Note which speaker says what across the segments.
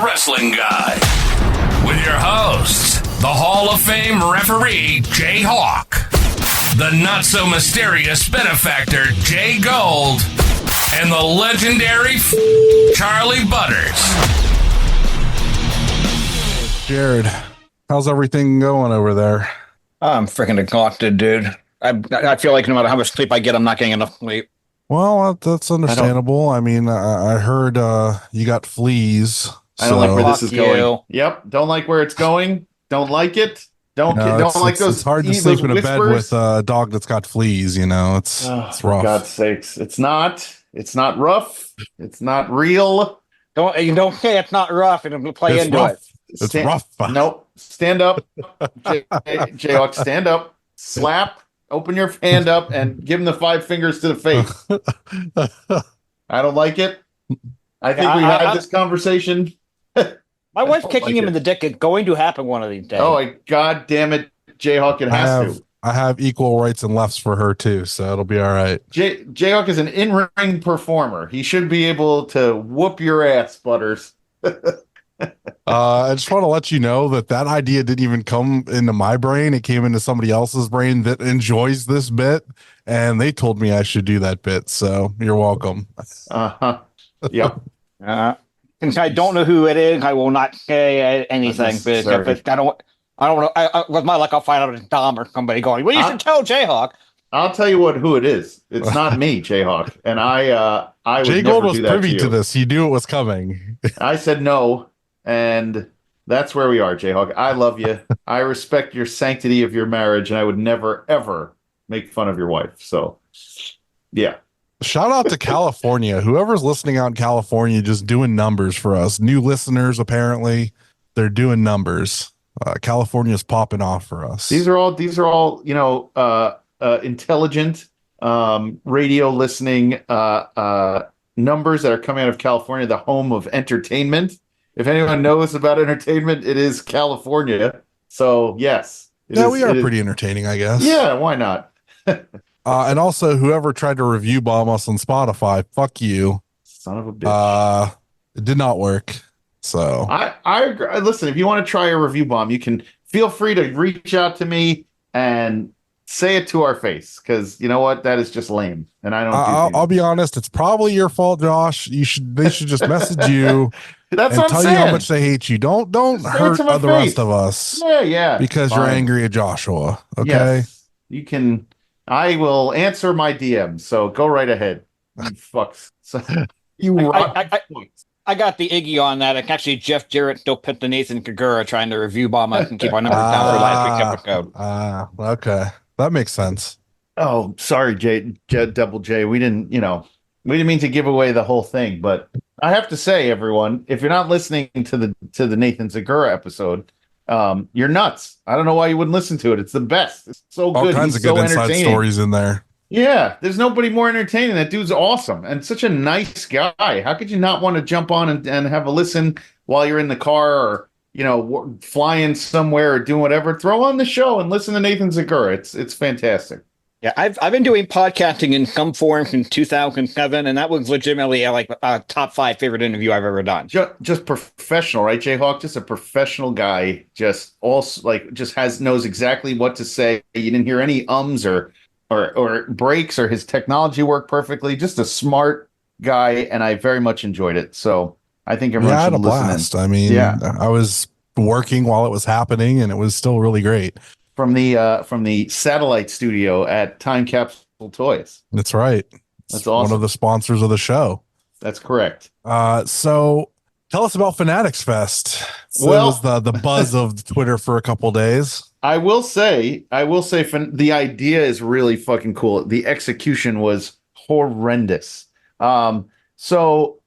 Speaker 1: Wrestling Guy. With your hosts, the Hall of Fame referee, JHawk, the not-so-mysterious benefactor, Jgold, and the legendary Charly Butters.
Speaker 2: Jared, how's everything going over there?
Speaker 3: I'm freaking exhausted, dude. I feel like no matter how much sleep I get, I'm not getting enough sleep.
Speaker 2: Well, that's understandable. I mean, I heard you got Fleas.
Speaker 4: I don't like where this is
Speaker 3: Fuck
Speaker 4: going.
Speaker 3: you.
Speaker 4: Yep, don't like where it's going. Don't like it. Don't
Speaker 2: it's,
Speaker 4: like those.
Speaker 2: It's hard to sleep in a bed with a dog that's got fleas. You know, it's rough.
Speaker 4: For God's sakes, it's not rough. It's not real.
Speaker 3: Don't say it's not rough, and it'll play
Speaker 2: It's
Speaker 3: into
Speaker 2: rough.
Speaker 3: it.
Speaker 2: It's rough.
Speaker 4: Nope. Stand up, JHawk. Stand up. Slap. Open your hand up and give him the 5 fingers to the face. I don't like it. I think we had this conversation.
Speaker 3: My wife's kicking him in the dick. It's going to happen one of these days.
Speaker 4: Oh, God damn it, JHawk! It has to.
Speaker 2: I have equal rights and lefts for her too, so it'll be all right.
Speaker 4: JHawk is an in-ring performer. He should be able to whoop your ass, Butters.
Speaker 2: I just want to let you know that idea didn't even come into my brain. It came into somebody else's brain that enjoys this bit, and they told me I should do that bit. So you're welcome.
Speaker 4: Yep.
Speaker 3: Since I don't know who it is, I will not say anything. But I don't know. With my luck, I'll find out it's Dom or somebody going, well, you should tell JHawk.
Speaker 4: I'll tell you who it is. It's not me, JHawk. And I would
Speaker 2: Jgold
Speaker 4: never
Speaker 2: was
Speaker 4: do that
Speaker 2: privy
Speaker 4: to
Speaker 2: to this. He knew it was coming.
Speaker 4: I said no, and that's where we are, JHawk. I love you. I respect your sanctity of your marriage, and I would never, ever make fun of your wife. So, yeah.
Speaker 2: Shout out to California. Whoever's listening out in California, just doing numbers for us. New listeners, apparently, they're doing numbers. California's popping off for us.
Speaker 4: These are all, intelligent radio listening numbers that are coming out of California, the home of entertainment. If anyone knows about entertainment, it is California. So yes,
Speaker 2: we are pretty entertaining, I guess.
Speaker 4: Yeah, why not?
Speaker 2: And also, whoever tried to review bomb us on Spotify, fuck you,
Speaker 4: son of a bitch.
Speaker 2: It did not work. So
Speaker 4: I agree. Listen, if you want to try a review bomb, you can feel free to reach out to me and say it to our face, because you know what, that is just lame, and I don't.
Speaker 2: I'll be honest. It's probably your fault, Josh. They should just message you.
Speaker 4: That's
Speaker 2: and
Speaker 4: what I'm
Speaker 2: tell
Speaker 4: saying.
Speaker 2: you how much they hate you. Don't hurt the rest of us.
Speaker 4: Yeah.
Speaker 2: Because
Speaker 4: fine.
Speaker 2: You're angry at Joshua. Okay.
Speaker 4: Yes, you can. I will answer my DM. So go right ahead. You fucks.
Speaker 3: I got the Iggy on that. It's actually Jeff Jarrett still picked the Nathan Kagura trying to review bomb us and keep our numbers down for last week's episode.
Speaker 2: Okay. That makes sense.
Speaker 4: Oh, sorry, Double J. We didn't mean to give away the whole thing, but I have to say, everyone, if you're not listening to the Nathan Zagura episode, you're nuts. I don't know why you wouldn't listen to it. It's the best. It's so good.
Speaker 2: All kinds of good inside stories in there.
Speaker 4: Yeah, there's nobody more entertaining. That dude's awesome and such a nice guy. How could you not want to jump on and have a listen while you're in the car or flying somewhere or doing whatever? Throw on the show and listen to Nathan Zagura. It's fantastic.
Speaker 3: Yeah, I've been doing podcasting in some form since 2007, and that was legitimately a top 5 favorite interview I've ever done.
Speaker 4: Just professional, right, JHawk? Just a professional guy. Just knows exactly what to say. You didn't hear any ums or breaks, or his technology worked perfectly. Just a smart guy, and I very much enjoyed it. So I think everyone should listen.
Speaker 2: I mean, I was working while it was happening, and it was still really great.
Speaker 4: From the satellite studio at Time Capsule Toys.
Speaker 2: That's right.
Speaker 4: That's awesome.
Speaker 2: One of the sponsors of the show.
Speaker 4: That's correct.
Speaker 2: So tell us about Fanatics Fest. So
Speaker 4: well,
Speaker 2: it was the buzz of Twitter for a couple days.
Speaker 4: I will say the idea is really fucking cool. The execution was horrendous. So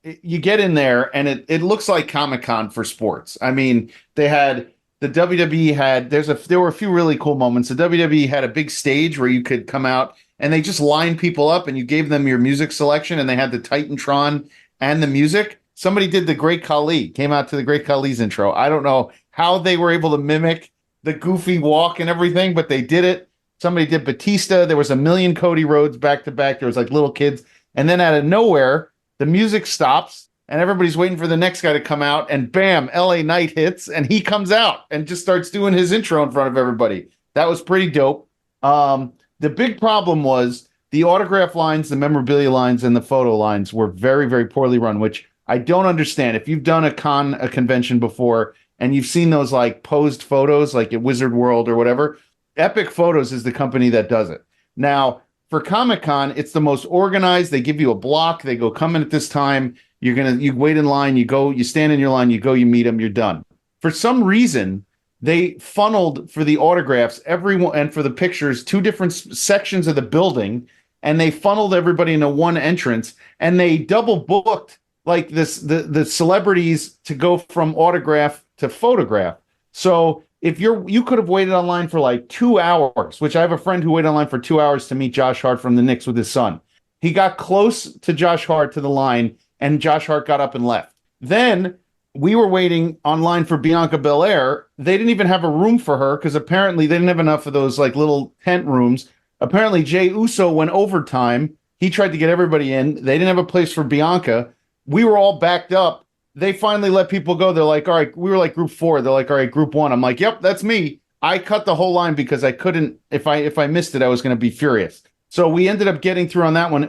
Speaker 4: you get in there and it looks like Comic-Con for sports. I mean, the WWE there were a few really cool moments. The WWE had a big stage where you could come out and they just lined people up and you gave them your music selection, and they had the Titantron and the music. Somebody did the Great Khali, came out to the Great Khali's intro. I don't know how they were able to mimic the goofy walk and everything, but they did it. Somebody did Batista. There was a million Cody Rhodes back to back. There was like little kids. And then out of nowhere, the music stops and everybody's waiting for the next guy to come out, and bam, LA Knight hits, and he comes out and just starts doing his intro in front of everybody. That was pretty dope. The big problem was the autograph lines, the memorabilia lines, and the photo lines were very, very poorly run, which I don't understand. If you've done a convention before and you've seen those like posed photos like at Wizard World or whatever, Epic Photos is the company that does it. Now, for Comic-Con, it's the most organized. They give you a block. They go, come in at this time. You wait in line, you go, you stand in your line, you go, you meet them, you're done. For some reason, they funneled for the autographs, everyone, and for the pictures, two different sections of the building, and they funneled everybody into one entrance, and they double booked like the celebrities to go from autograph to photograph. So if you could have waited online for like 2 hours, which I have a friend who waited online for 2 hours to meet Josh Hart from the Knicks with his son. He got close to Josh Hart to the line, and Josh Hart got up and left. Then we were waiting online for Bianca Belair. They didn't even have a room for her because apparently they didn't have enough of those like little tent rooms. Apparently Jey Uso went overtime. He tried to get everybody in. They didn't have a place for Bianca. We were all backed up. They finally let people go. They're like, all right, we were like group 4. They're like, all right, group 1. I'm like, yep, that's me. I cut the whole line because I couldn't, if I missed it, I was going to be furious. So we ended up getting through on that one.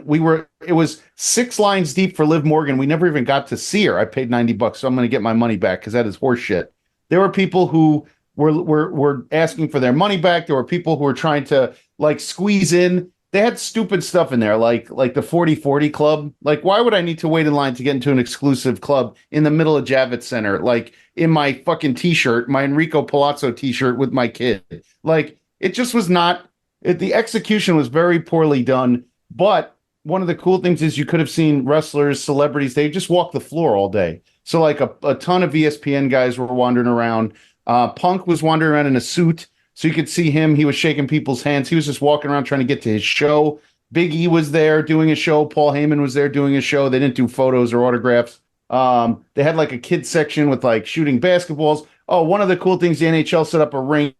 Speaker 4: It was 6 lines deep for Liv Morgan. We never even got to see her. I paid $90, so I'm going to get my money back because that is horse shit. There were people who were asking for their money back. There were people who were trying to like squeeze in. They had stupid stuff in there, like the 40/40 club. Like, why would I need to wait in line to get into an exclusive club in the middle of Javits Center? Like in my fucking t-shirt, my Enrico Palazzo t-shirt with my kid. Like, it just was not. The execution was very poorly done, but one of the cool things is you could have seen wrestlers, celebrities, they just walk the floor all day. So like a ton of ESPN guys were wandering around. Punk was wandering around in a suit, so you could see him. He was shaking people's hands. He was just walking around trying to get to his show. Big E was there doing a show. Paul Heyman was there doing a show. They didn't do photos or autographs. They had like a kids section with like shooting basketballs. Oh, one of the cool things, the NHL set up a rink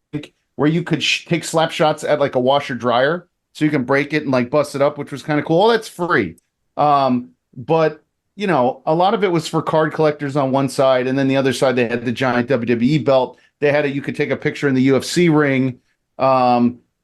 Speaker 4: where you could take slap shots at like a washer dryer, so you can break it and like bust it up, which was kind of cool. All that's free. But you know, a lot of it was for card collectors on one side, and then the other side they had the giant WWE belt. They had you could take a picture in the UFC ring.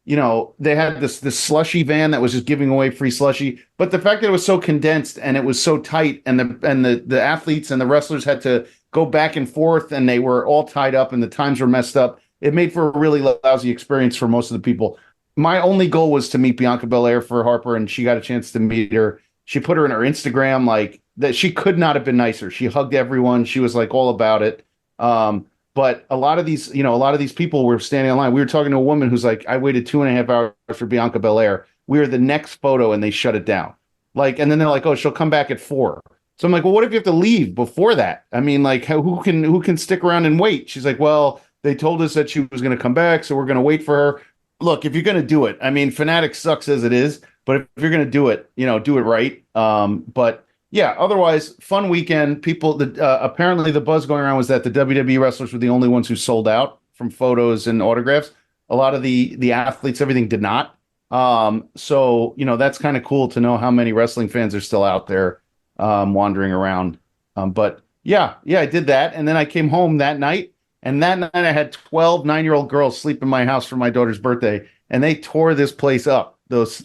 Speaker 4: You know, they had this slushy van that was just giving away free slushy. But the fact that it was so condensed and it was so tight, and the athletes and the wrestlers had to go back and forth, and they were all tied up, and the times were messed up. It made for a really lousy experience for most of the people. My only goal was to meet Bianca Belair for Harper, and she got a chance to meet her. She put her in her Instagram, like that. She could not have been nicer. She hugged everyone. She was like all about it. But a lot of these people were standing in line. We were talking to a woman who's like, I waited 2.5 hours for Bianca Belair. We were the next photo, and they shut it down. Like, and then they're like, oh, she'll come back at 4. So I'm like, well, what if you have to leave before that? I mean, like, who can stick around and wait? She's like, well, they told us that she was going to come back, so we're going to wait for her. Look, if you're going to do it, I mean, Fanatics sucks as it is, but if you're going to do it, you know, do it right. But yeah, otherwise, fun weekend. People, apparently the buzz going around was that the WWE wrestlers were the only ones who sold out from photos and autographs. A lot of the athletes, everything did not. So, you know, that's kind of cool to know how many wrestling fans are still out there wandering around. But yeah, I did that. And then I came home that night. And that night I had 12 9-year-old girls sleep in my house for my daughter's birthday, and they tore this place up. Those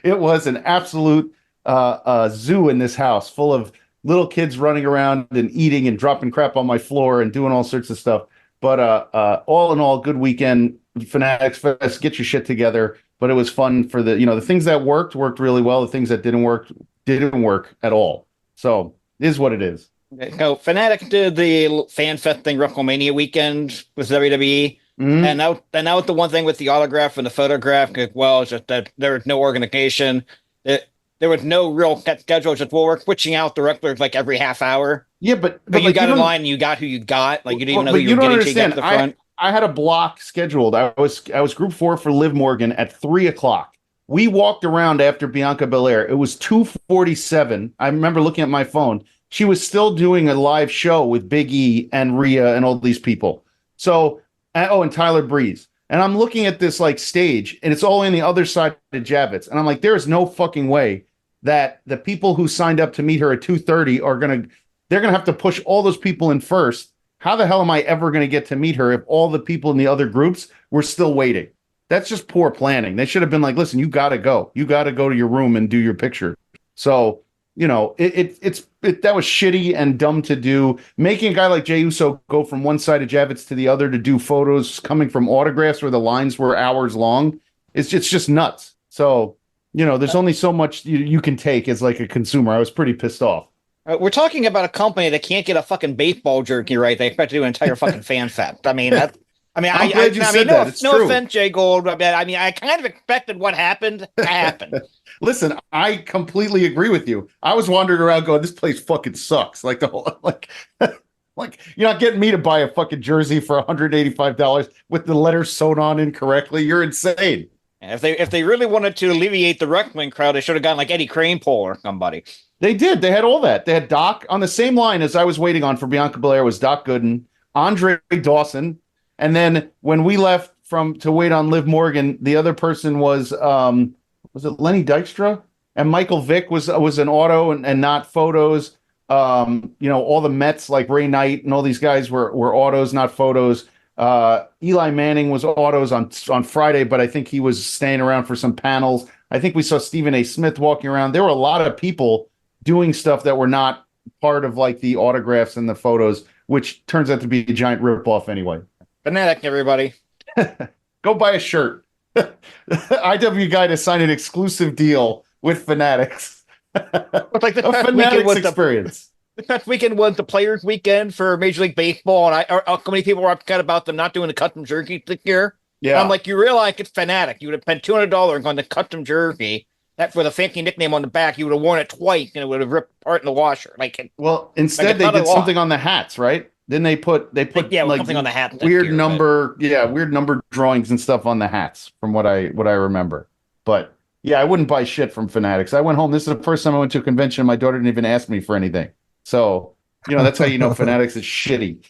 Speaker 4: it was an absolute zoo in this house, full of little kids running around and eating and dropping crap on my floor and doing all sorts of stuff. But all in all, good weekend. Fanatics Fest, get your shit together. But it was fun for the things that worked really well. The things that didn't work at all. So it is what it is.
Speaker 3: So Fanatics did the Fan Fest thing WrestleMania weekend with WWE. Mm-hmm. And now the one thing with the autograph and the photograph, well, is just that there was no organization. There was no real set schedule. Just, well, we're switching out the wrestlers like every half hour.
Speaker 4: Yeah, but
Speaker 3: you
Speaker 4: like,
Speaker 3: got in line and you got who you got. Like, you didn't even know who you were getting to get to the front.
Speaker 4: I had a block scheduled. I was group 4 for Liv Morgan at 3:00. We walked around after Bianca Belair. It was 2:47. I remember looking at my phone. She was still doing a live show with Big E and Rhea and all these people. So, and Tyler Breeze. And I'm looking at this like stage, and it's all on the other side of Javits. And I'm like, there is no fucking way that the people who signed up to meet her at 2:30 they're gonna have to push all those people in first. How the hell am I ever gonna get to meet her if all the people in the other groups were still waiting? That's just poor planning. They should have been like, listen, you gotta go. You gotta go to your room and do your picture. So, you know, that was shitty and dumb to do. Making a guy like Jey Uso go from one side of Javits to the other to do photos coming from autographs where the lines were hours long, it's just nuts. So, you know, there's only so much you can take as like a consumer. I was pretty pissed off.
Speaker 3: We're talking about a company that can't get a fucking baseball jerky right. They expect to do an entire fucking fan fest. I mean, no offense, Jgold. I mean, I kind of expected what happened to happen.
Speaker 4: Listen, I completely agree with you. I was wandering around going, this place fucking sucks. Like the whole, like you're not getting me to buy a fucking jersey for $185 with the letters sewn on incorrectly. You're insane.
Speaker 3: And if they really wanted to alleviate the wrestling crowd, they should have gotten like Eddie Cranepole or somebody.
Speaker 4: They did. They had all that. They had Doc on the same line as I was waiting on for Bianca Belair was Doc Gooden, Andre Dawson, and then when we left to wait on Liv Morgan, the other person was it Lenny Dykstra? And Michael Vick was an auto and not photos. You know, all the Mets like Ray Knight and all these guys were autos, not photos. Eli Manning was autos on Friday, but I think he was staying around for some panels. I think we saw Stephen A. Smith walking around. There were a lot of people doing stuff that were not part of like the autographs and the photos, which turns out to be a giant ripoff anyway.
Speaker 3: Fanatic, everybody.
Speaker 4: Go buy a shirt. IW guy to sign an exclusive deal with Fanatics.
Speaker 3: It's like the
Speaker 4: Fanatics experience.
Speaker 3: The past weekend was the Players' Weekend for Major League Baseball, and how many people were upset about them not doing the custom jersey this year?
Speaker 4: Yeah,
Speaker 3: and I'm like, you realize it's Fanatic. You would have spent $200 on the custom jersey. That for the fancy nickname on the back, you would have worn it twice, and it would have ripped apart in the washer.
Speaker 4: Instead they did something on the hats, right? Then they put like
Speaker 3: something on the hat.
Speaker 4: Weird number drawings and stuff on the hats, from what I remember. But yeah, I wouldn't buy shit from Fanatics. I went home. This is the first time I went to a convention. My daughter didn't even ask me for anything. So, you know, that's how you know Fanatics is shitty.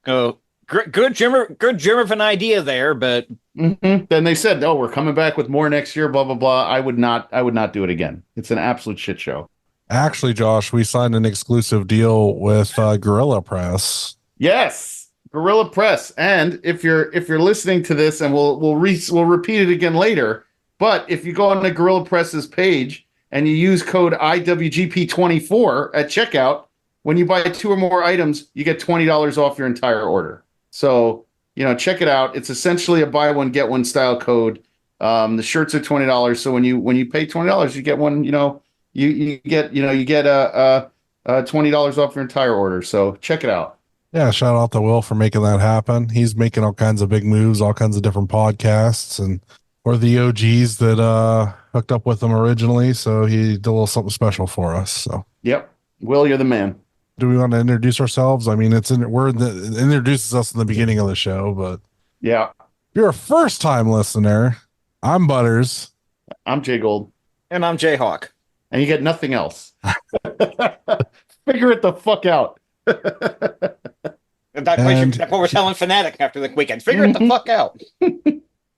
Speaker 3: Oh, good germ of an idea there, but
Speaker 4: then they said, "Oh, we're coming back with more next year." Blah blah blah. I would not do it again. It's an absolute shit show.
Speaker 2: Actually, Josh, we signed an exclusive deal with Gorilla Press.
Speaker 4: Yes, Gorilla Press. And if you're listening to this, and we'll repeat it again later. But if you go on the Gorilla Press's page and you use code IWGP24 at checkout, when you buy 2 or more items, you get $20 off your entire order. So, you know, check it out. It's essentially a buy one get one style code. The shirts are $20. So when you pay $20, you get one. You know, you get $20 off your entire order. So check it out.
Speaker 2: Yeah, shout out to Will for making that happen. He's making all kinds of big moves, all kinds of different podcasts, and we're the OGs that hooked up with him originally. So he did a little something special for us. So
Speaker 4: yep, Will, you're the man.
Speaker 2: Do we want to introduce ourselves? I mean, it introduces us in the beginning of the show, but
Speaker 4: yeah,
Speaker 2: if you're a first time listener, I'm Butters.
Speaker 4: I'm Jgold.
Speaker 3: And I'm JHawk.
Speaker 4: And you get nothing else. Figure it the fuck out.
Speaker 3: That's what we're telling Fanatic after the weekend. Figure it the fuck out.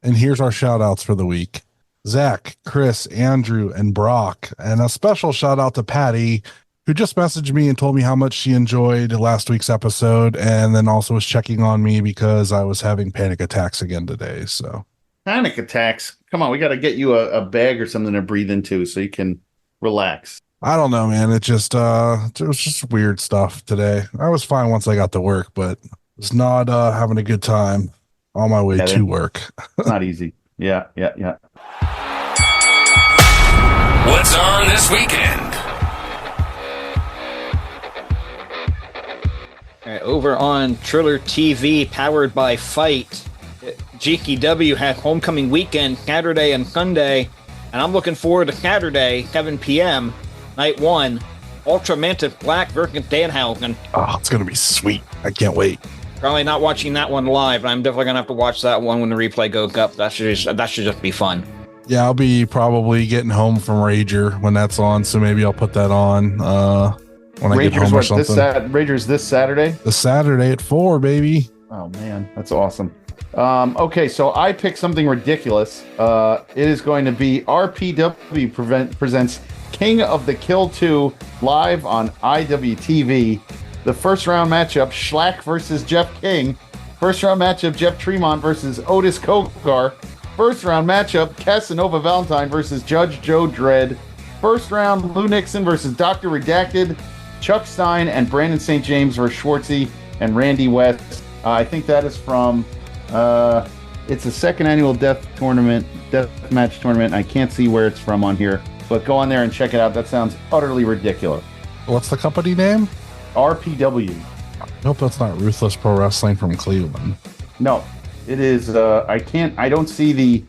Speaker 2: And here's our shout outs for the week. Zach, Chris, Andrew, and Brock. And a special shout out to Patty, who just messaged me and told me how much she enjoyed last week's episode, and then also was checking on me because I was having panic attacks again today. So
Speaker 4: panic attacks? Come on, we got to get you a bag or something to breathe into so you can relax.
Speaker 2: I don't know, man. It was just weird stuff today. I was fine once I got to work, but was not having a good time on my way to work.
Speaker 4: Not easy. Yeah.
Speaker 1: What's on this weekend?
Speaker 3: Over on Triller TV, powered by Fight, GKW has homecoming weekend, Saturday and Sunday, and I'm looking forward to Saturday, 7 p.m., night 1, Ultra Mantis Black versus Danhausen.
Speaker 2: Oh, it's going to be sweet. I can't wait.
Speaker 3: Probably not watching that one live, but I'm definitely going to have to watch that one when the replay goes up. That should just be fun.
Speaker 2: Yeah, I'll be probably getting home from Rager when that's on, so maybe I'll put that on when I get home or something.
Speaker 4: Rager's this Saturday?
Speaker 2: The Saturday at 4, baby.
Speaker 4: Oh, man, that's awesome. Okay, so I picked something ridiculous. It is going to be RPW presents King of the Kill 2 live on IWTV. The first round matchup, Schlack versus Jeff King. First round matchup, Jeff Tremont versus Otis Kokar. First round matchup, Casanova Valentine versus Judge Joe Dredd. First round, Lou Nixon versus Dr. Redacted. Chuck Stein and Brandon St. James versus Schwartzy and Randy West. I think that is from, it's a second annual death match tournament. I can't see where it's from on here, but go on there and check it out. That sounds utterly ridiculous.
Speaker 2: What's the company name?
Speaker 4: RPW.
Speaker 2: I hope that's not Ruthless Pro Wrestling from Cleveland.
Speaker 4: No, it is. I don't see the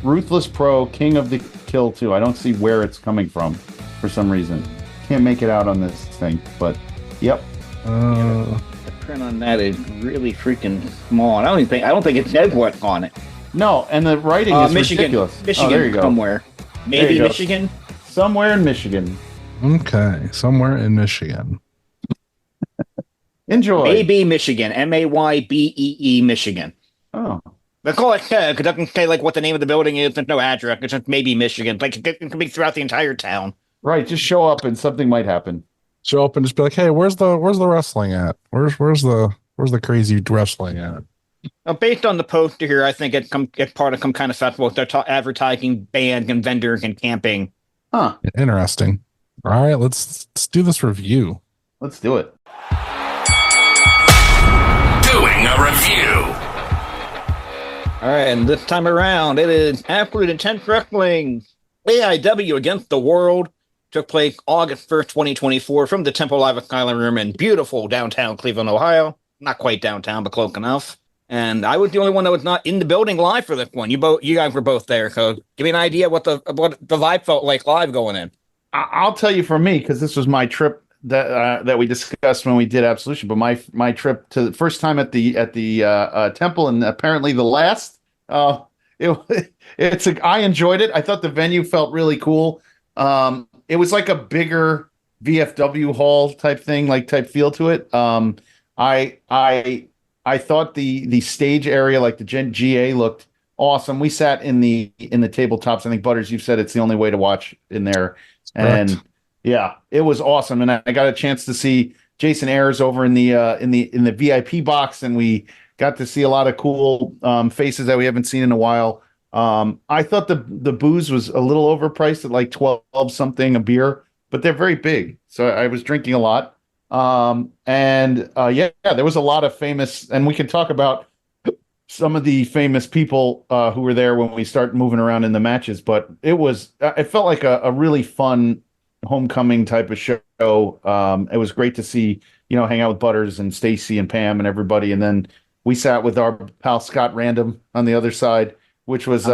Speaker 4: Ruthless Pro King of the Kill 2. I don't see where it's coming from for some reason. Can't make it out on this thing, but yep.
Speaker 3: The print on that is really freaking small. And I don't think it says what's on it.
Speaker 4: No, and the writing is
Speaker 3: Michigan,
Speaker 4: ridiculous.
Speaker 3: Michigan,
Speaker 4: there you go.
Speaker 3: somewhere. Maybe
Speaker 4: go.
Speaker 3: Michigan.
Speaker 4: Somewhere in Michigan.
Speaker 2: Okay, somewhere in Michigan.
Speaker 4: Enjoy.
Speaker 3: Maybe Michigan. Maybee, Michigan.
Speaker 4: Oh.
Speaker 3: They call it because it doesn't say like what the name of the building is. There's no address. It's just maybe Michigan. Like it could be throughout the entire town.
Speaker 4: Right, just show up and something might happen.
Speaker 2: Show up and just be like, "Hey, where's the wrestling at? Where's the crazy wrestling at?"
Speaker 3: Based on the poster here, I think it's part of some kind of festival. They're advertising bands and vendors and camping.
Speaker 4: Huh.
Speaker 2: Interesting. All right, let's do this review.
Speaker 4: Let's do it.
Speaker 1: Doing a review.
Speaker 3: All right, and this time around, it is Absolute Intense Wrestling. AIW Against the World took place August 1st, 2024 from the Temple Live Asylum Room in beautiful downtown Cleveland, Ohio. Not quite downtown, but close enough. And I was the only one that was not in the building live for this one. You guys were both there, so give me an idea what the vibe felt like live going in.
Speaker 4: I'll tell you for me, because this was my trip that we discussed when we did Absolution, but my trip to the first time at the temple, and apparently the last. I enjoyed it. I thought the venue felt really cool. It was like a bigger VFW hall type thing, type feel to it. I thought the stage area, like the GA, looked awesome. We sat in the tabletops. I think Butters, you've said it's the only way to watch in there.
Speaker 2: Correct.
Speaker 4: And yeah, it was awesome. And I got a chance to see Jason Ayers over in the VIP box, and we got to see a lot of cool faces that we haven't seen in a while. I thought the booze was a little overpriced at like 12 something a beer, but they're very big. So I was drinking a lot. There was a lot of famous, and we can talk about some of the famous people who were there when we start moving around in the matches, but it felt like a really fun homecoming type of show. It was great to see, hang out with Butters and Stacy and Pam and everybody. And then we sat with our pal Scott Random on the other side, which was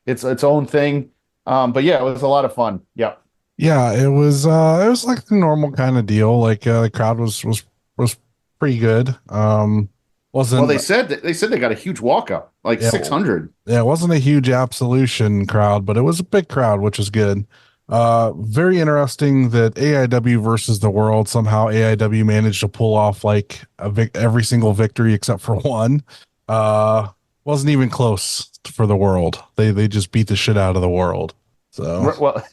Speaker 4: its own thing. But yeah, it was a lot of fun. Yeah.
Speaker 2: Yeah, it was like the normal kind of deal. Like the crowd was pretty good.
Speaker 4: They said they got a huge walk up, 600.
Speaker 2: Yeah, it wasn't a huge Absolution crowd, but it was a big crowd, which is good. Very interesting that AIW versus the World, somehow AIW managed to pull off like every single victory except for one. Wasn't even close for the World. They just beat the shit out of the World. So
Speaker 4: well,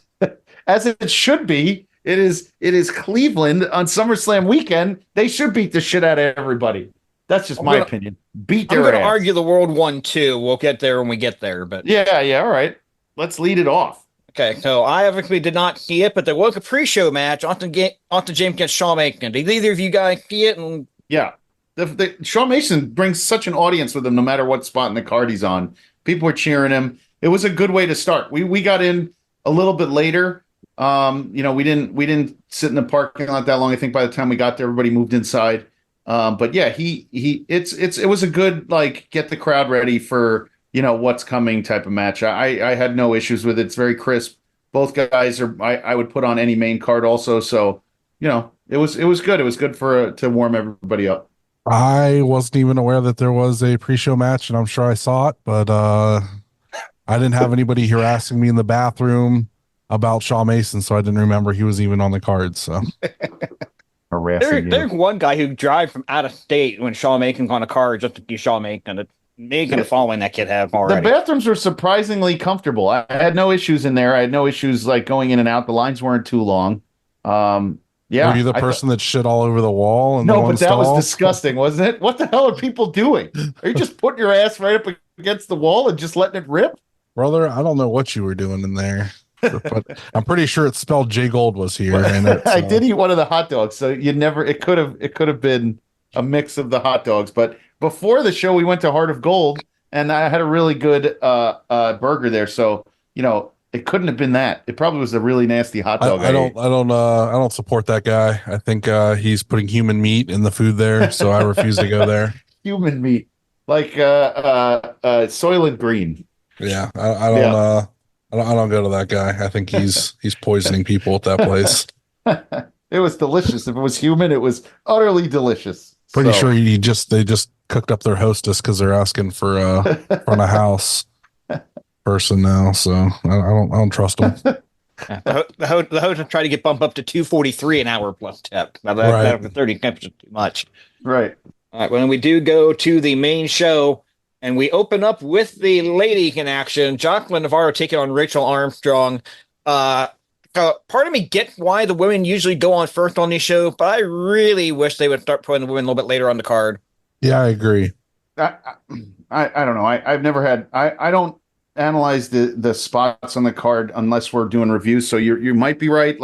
Speaker 4: as it should be. It is Cleveland on SummerSlam weekend. They should beat the shit out of everybody. That's just my opinion. Beat their ass. I'm going to
Speaker 3: argue the World won too. We'll get there when we get there. But
Speaker 4: yeah, all right. Let's lead it off.
Speaker 3: Okay, so I obviously did not see it, but there was a pre-show match. Austin James against Shawn Mason. Did either of you guys see it?
Speaker 4: Yeah. The Shawn Mason brings such an audience with him no matter what spot in the card he's on. People were cheering him. It was a good way to start. We got in a little bit later. We didn't sit in the parking lot that long. I think by the time we got there, everybody moved inside. But yeah, it was a good, get the crowd ready for, what's coming type of match. I had no issues with it. It's very crisp. Both guys I would put on any main card also. So, it was good. It was good to warm everybody up.
Speaker 2: I wasn't even aware that there was a pre-show match, and I'm sure I saw it, but I didn't have anybody harassing me in the bathroom about Shawn Mason, so I didn't remember he was even on the card. So
Speaker 3: there's one guy who drives from out of state when Shawn Mason's on a card just to see Shawn Mason. Megan following that kid have
Speaker 4: The
Speaker 3: already.
Speaker 4: bathrooms were surprisingly comfortable. I had no issues in there. I had no issues like going in and out. The lines weren't too long. Yeah.
Speaker 2: Were you the person that shit all over the wall?
Speaker 4: No, but that was disgusting, wasn't it? What the hell are people doing? Are you just putting your ass right up against the wall and just letting it rip?
Speaker 2: Brother, I don't know what you were doing in there, but I'm pretty sure it spelled Jgold was here. And
Speaker 4: I did eat one of the hot dogs, so it could have been a mix of the hot dogs. But before the show, we went to Heart of Gold, and I had a really good burger there. So it couldn't have been that. It probably was a really nasty hot dog.
Speaker 2: I don't support that guy. I think he's putting human meat in the food there, so I refuse to go there.
Speaker 4: Human meat, like Soylent Green.
Speaker 2: Yeah, I don't go to that guy. I think he's poisoning people at that place.
Speaker 4: It was delicious. If it was human, it was utterly delicious.
Speaker 2: Pretty sure they just cooked up their hostess because they're asking for front of house person now. So I don't trust them.
Speaker 3: The host tried to get bumped up to $2.43 an hour plus tip. Now that 30 tips is too much.
Speaker 4: Right.
Speaker 3: All right. When we do go to the main show, and we open up with the lady in action, Jacqueline Navarro taking on Rachel Armstrong. Part of me gets why the women usually go on first on these shows, but I really wish they would start putting the women a little bit later on the card.
Speaker 2: Yeah, I agree.
Speaker 4: I don't know. I've never had. I don't analyze the spots on the card unless we're doing reviews. So you might be right.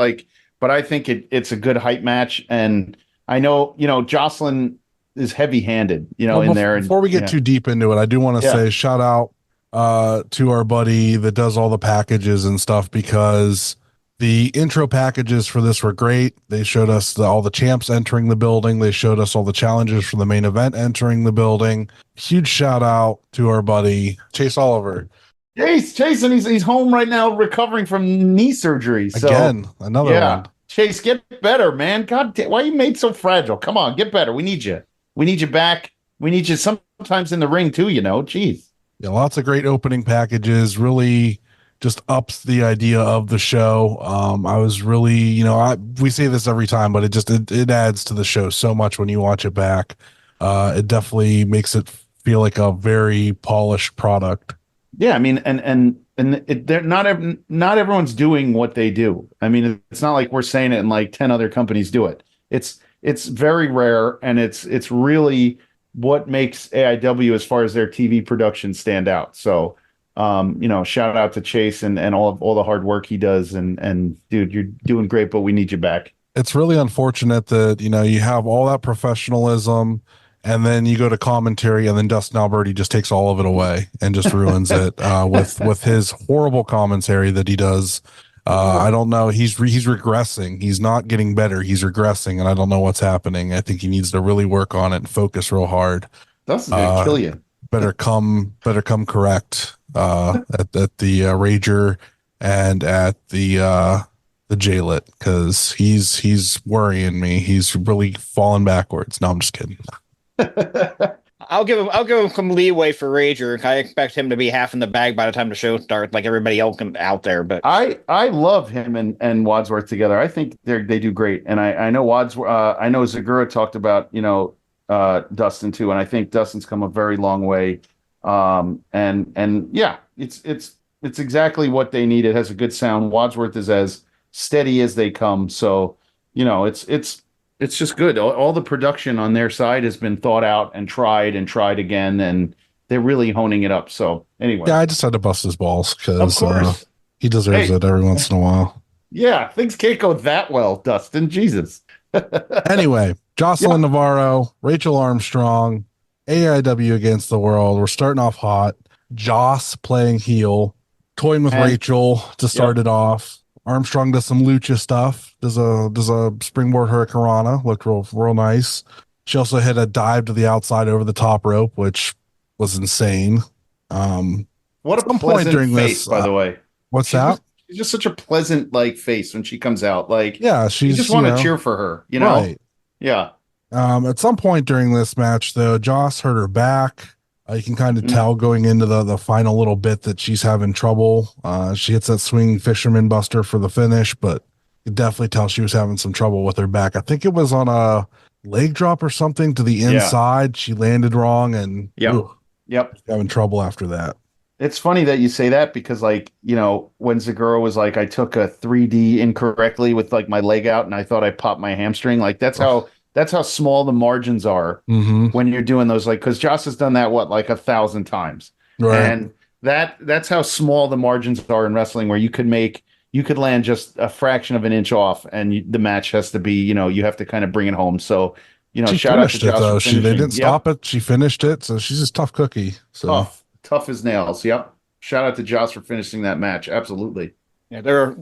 Speaker 4: But I think it's a good hype match, and I know Jocelyn is heavy-handed, in there.
Speaker 2: Before we get too deep into it, I do want to say shout out to our buddy that does all the packages and stuff, because the intro packages for this were great. They showed us all the champs entering the building. They showed us all the challenges for the main event entering the building. Huge shout out to our buddy Chase Oliver.
Speaker 4: Chase, and he's home right now recovering from knee surgery. So,
Speaker 2: again, another one.
Speaker 4: Chase, get better, man. God damn, why are you made so fragile? Come on, get better. We need you. We need you back. We need you sometimes in the ring too, Jeez.
Speaker 2: Yeah, lots of great opening packages. Really just ups the idea of the show. I was really, we say this every time, but it adds to the show so much when you watch it back. It definitely makes it feel like a very polished product.
Speaker 4: Yeah, I mean, and they're not everyone's doing what they do. I mean, it's not like we're saying it and like 10 other companies do it. It's very rare, and it's really what makes AIW as far as their TV production stand out. So, shout out to Chase and all the hard work he does. And dude, you're doing great, but we need you back.
Speaker 2: It's really unfortunate that, you have all that professionalism, and then you go to commentary, and then Dustin Alberti just takes all of it away and just ruins it with his horrible commentary that he does. I don't know. He's regressing. He's not getting better. He's regressing, and I don't know what's happening. I think he needs to really work on it and focus real hard.
Speaker 4: Dustin's gonna kill you.
Speaker 2: Better come correct at the Rager and at the Jaylet, because he's worrying me. He's really falling backwards. No, I'm just kidding.
Speaker 3: I'll give him some leeway for Rager. I expect him to be half in the bag by the time the show starts, like everybody else out there. But
Speaker 4: I love him and Wadsworth together. I think they do great. And I know I know Zagura talked about Dustin too, and I think Dustin's come a very long way. And yeah, it's exactly what they need. It has a good sound. Wadsworth is as steady as they come. So it's just good. All the production on their side has been thought out and tried again, and they're really honing it up. So anyway,
Speaker 2: yeah, I just had to bust his balls because he deserves it every once in a while.
Speaker 4: Yeah, things can't go that well, Dustin. Jesus.
Speaker 2: Anyway, Jocelyn Navarro, Rachel Armstrong, AIW Against the World. We're starting off hot. Joss playing heel, toying with Rachel to start it off. Armstrong does some lucha stuff. Does a springboard hurricanrana, looked real nice. She also hit a dive to the outside over the top rope, which was insane.
Speaker 4: What a pleasant face, by the way.
Speaker 2: What's that?
Speaker 4: She's just such a pleasant face when she comes out.
Speaker 2: Yeah,
Speaker 4: you just want to cheer for her,
Speaker 2: Right.
Speaker 4: Yeah.
Speaker 2: At some point during this match, though, Joss hurt her back. You can kind of tell going into the final little bit that she's having trouble. She hits that swinging fisherman buster for the finish, but you definitely tell she was having some trouble with her back. I think it was on a leg drop or something to the inside. She landed wrong, and
Speaker 4: Yep.
Speaker 2: Having trouble after that.
Speaker 4: It's funny that you say that because, like, you know, when Zaguro was like, I took a 3D incorrectly with like my leg out and I thought I popped my hamstring. Like that's how small the margins are when you're doing those. Like, because Joss has done that like 1,000 times,
Speaker 2: Right.
Speaker 4: and that's how small the margins are in wrestling, where you could land just a fraction of an inch off, and the match has to be, you know, you have to kind of bring it home. So, you know,
Speaker 2: She
Speaker 4: shout out to
Speaker 2: finished it
Speaker 4: Joss
Speaker 2: though.
Speaker 4: for
Speaker 2: They
Speaker 4: finishing.
Speaker 2: didn't stop it. She finished it. So she's a tough cookie. So
Speaker 4: Tough as nails. Yep. Shout out to Joss for finishing that match. Absolutely.
Speaker 3: Yeah, there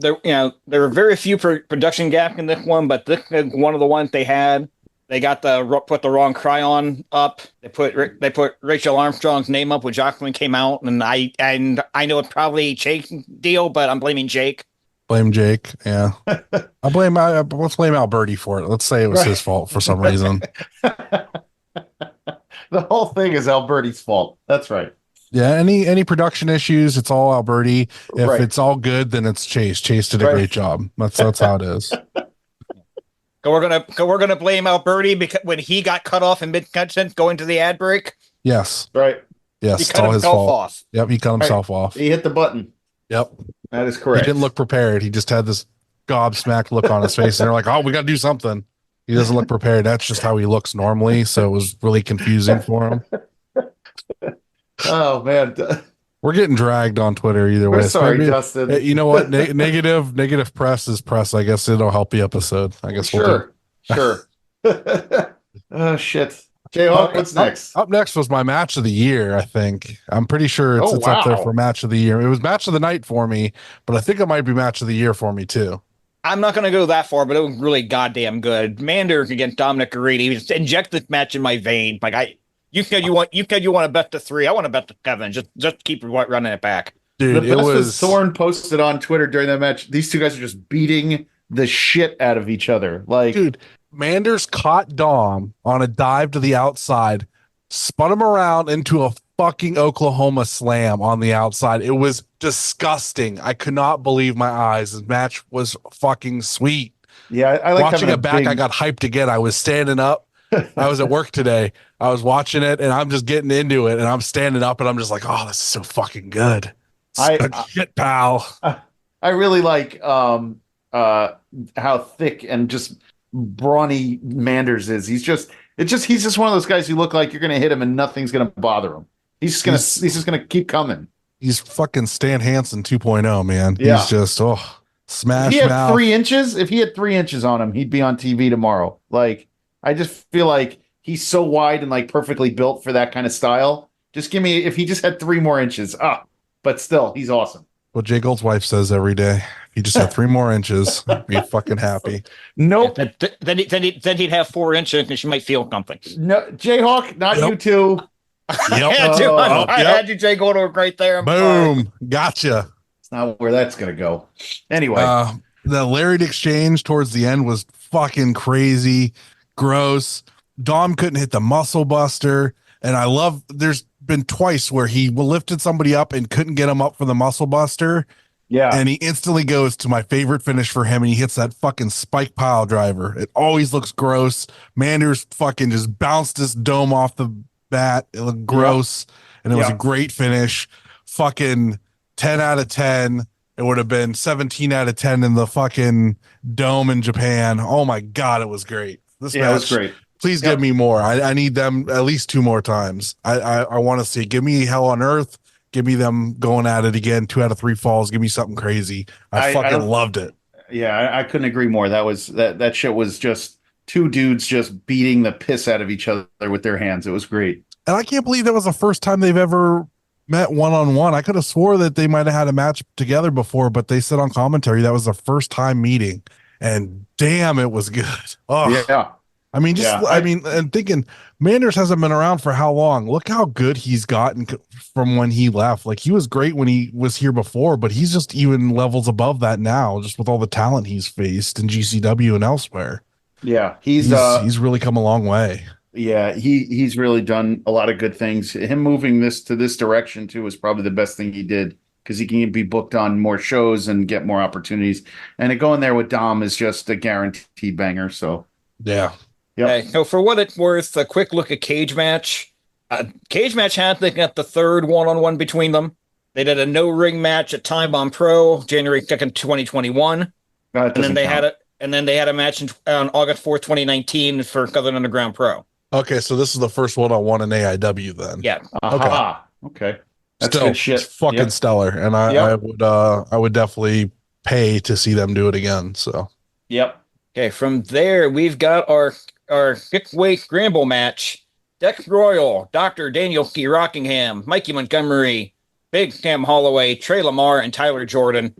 Speaker 3: were very few production gap in this one, but this is one of the ones they had. They got put the wrong cryon up. They put Rachel Armstrong's name up when Jacqueline came out, and I know it's probably Jake's deal, but I'm blaming Jake.
Speaker 2: Blame Jake. Yeah, let's blame Alberti for it. Let's say it was his fault for some reason.
Speaker 4: The whole thing is Alberti's fault. That's right.
Speaker 2: Yeah, any production issues, it's all Alberti. If it's all good, then it's Chase. Chase did a great job. That's how it is.
Speaker 3: So we're gonna blame Alberti because when he got cut off in mid sentence going to the ad break.
Speaker 2: Yes.
Speaker 4: Right.
Speaker 2: Yes.
Speaker 3: He
Speaker 2: It's
Speaker 3: cut
Speaker 2: all his fault.
Speaker 3: off.
Speaker 2: Yep. He cut himself off.
Speaker 4: He hit the button.
Speaker 2: Yep.
Speaker 4: That is correct.
Speaker 2: He didn't look prepared. He just had this gobsmacked look on his face, and they're like, "Oh, we got to do something." He doesn't look prepared. That's just how he looks normally. So it was really confusing for him.
Speaker 4: Oh man.
Speaker 2: We're getting dragged on Twitter either way.
Speaker 4: We're sorry, Justin.
Speaker 2: You know what? Negative press is press. I guess it'll help the episode. I guess
Speaker 4: Sure. Oh shit. JHawk, what's next?
Speaker 2: Up next was my match of the year, I think. I'm pretty sure it's up there for match of the year. It was match of the night for me, but I think it might be match of the year for me too.
Speaker 3: I'm not going to go that far, but it was really goddamn good. Mander against Dominic Garrini. Just inject this match in my vein. Like you said you want to bet to 3. I want to bet to 7. Just keep running it back.
Speaker 2: Dude,
Speaker 4: the best was Thorne posted on Twitter during that match. These two guys are just beating the shit out of each other. Like,
Speaker 2: dude, Manders caught Dom on a dive to the outside, spun him around into a fucking Oklahoma slam on the outside. It was disgusting. I could not believe my eyes. This match was fucking sweet.
Speaker 4: Yeah, I like
Speaker 2: watching it back. I got hyped again. I was standing up. I was at work today. I was watching it, and I'm just getting into it, and I'm standing up, and I'm just like, oh, this is so fucking good. Shit, pal.
Speaker 4: I really like how thick and just brawny Manders is. He's just one of those guys who look like you're gonna hit him and nothing's gonna bother him. He's just gonna keep coming. He's
Speaker 2: fucking Stan Hansen 2.0, man.
Speaker 4: Yeah.
Speaker 2: He's just smash
Speaker 4: if he had
Speaker 2: mouth.
Speaker 4: 3 inches, if he had 3 inches on him, he'd be on TV tomorrow. Like, I just feel like he's so wide and like perfectly built for that kind of style. Just give me, if he just had 3 more inches. But still, he's awesome.
Speaker 2: What Jgold's wife says every day. If he just had 3 more inches, he'd be fucking happy.
Speaker 4: Nope.
Speaker 3: Then he'd have 4 inches and she might feel something.
Speaker 4: No, JHawk, not you two.
Speaker 2: Yep.
Speaker 3: I had you, Jgold, right there.
Speaker 2: Boom. Gotcha.
Speaker 4: It's not where that's going to go. Anyway.
Speaker 2: The Lariat exchange towards the end was fucking crazy, gross. Dom couldn't hit the muscle buster. And I love, there's been twice where he lifted somebody up and couldn't get him up for the muscle buster.
Speaker 4: Yeah.
Speaker 2: And he instantly goes to my favorite finish for him, and he hits that fucking spike pile driver. It always looks gross. Manders fucking just bounced his dome off the bat. It looked gross. And it was a great finish. Fucking 10 out of 10. It would have been 17 out of 10 in the fucking dome in Japan. Oh my God, it was great. This match
Speaker 4: was great.
Speaker 2: Please give me more. I need them at least 2 more times. I want to see. Give me Hell on Earth. Give me them going at it again. 2 out of 3 falls. Give me something crazy. I fucking loved it.
Speaker 4: Yeah, I couldn't agree more. That shit was just 2 dudes just beating the piss out of each other with their hands. It was great.
Speaker 2: And I can't believe that was the first time they've ever met one-on-one. I could have swore that they might have had a match together before, but they said on commentary that was the first time meeting. And damn, it was good. Oh
Speaker 4: yeah.
Speaker 2: I mean, and thinking Manders hasn't been around for how long? Look how good he's gotten from when he left. Like, he was great when he was here before, but he's just even levels above that now, just with all the talent he's faced in GCW and elsewhere.
Speaker 4: Yeah,
Speaker 2: he's really come a long way.
Speaker 4: Yeah, he's really done a lot of good things. Him moving this to this direction too was probably the best thing he did, because he can be booked on more shows and get more opportunities. And going there with Dom is just a guaranteed banger. So
Speaker 2: yeah.
Speaker 3: Yep. Okay, so for what it's worth, a quick look at Cage Match. Cage match happening at the third one-on-one between them. They did a no ring match at Time Bomb Pro January 2nd, 2021. And then they had a match on August 4th, 2019 for Southern Underground Pro.
Speaker 2: Okay, so this is the first one-on-one in AIW then.
Speaker 3: Yeah.
Speaker 4: Okay. That's
Speaker 2: Still,
Speaker 4: good shit.
Speaker 2: It's fucking stellar, and I would definitely pay to see them do it again. So.
Speaker 4: Yep.
Speaker 3: Okay, from there we've got our thick-weight scramble match. Dex Royal, Dr. Daniel P. Rockingham, Mikey Montgomery, Big Cam Holloway, Trey Lamar, and Tyler Jordan.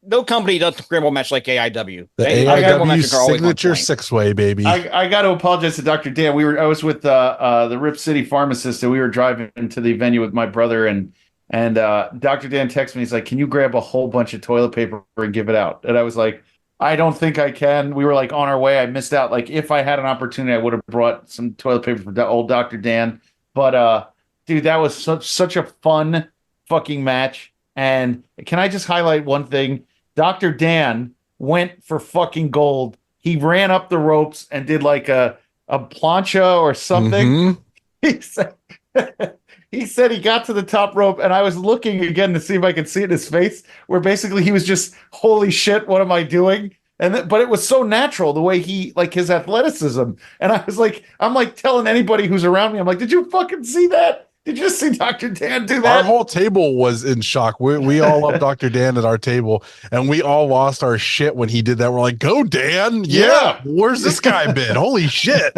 Speaker 3: No company does a scramble match like AIW.
Speaker 2: The AIW signature six-way, baby.
Speaker 4: I got to apologize to Dr. Dan. I was with the Rip City pharmacist, and we were driving to the venue with my brother, and Dr. Dan texted me. He's like, "Can you grab a whole bunch of toilet paper and give it out?" And I was like, "I don't think I can." We were like on our way. I missed out. Like if I had an opportunity, I would have brought some toilet paper for old Dr. Dan. But dude, that was such a fun fucking match. And can I just highlight one thing? Dr. Dan went for fucking gold. He ran up the ropes and did like a plancha or something. Mm-hmm. He said he got to the top rope, and I was looking again to see if I could see it in his face, where basically he was just, holy shit, what am I doing? But it was so natural, the way he, like his athleticism. And I was like, I'm like telling anybody who's around me, I'm like, did you fucking see that? Did you see Dr. Dan do that?
Speaker 2: Our whole table was in shock. We all love Dr. Dan at our table, and we all lost our shit when he did that. We're like, go, Dan. Yeah. Where's this guy been? Holy shit.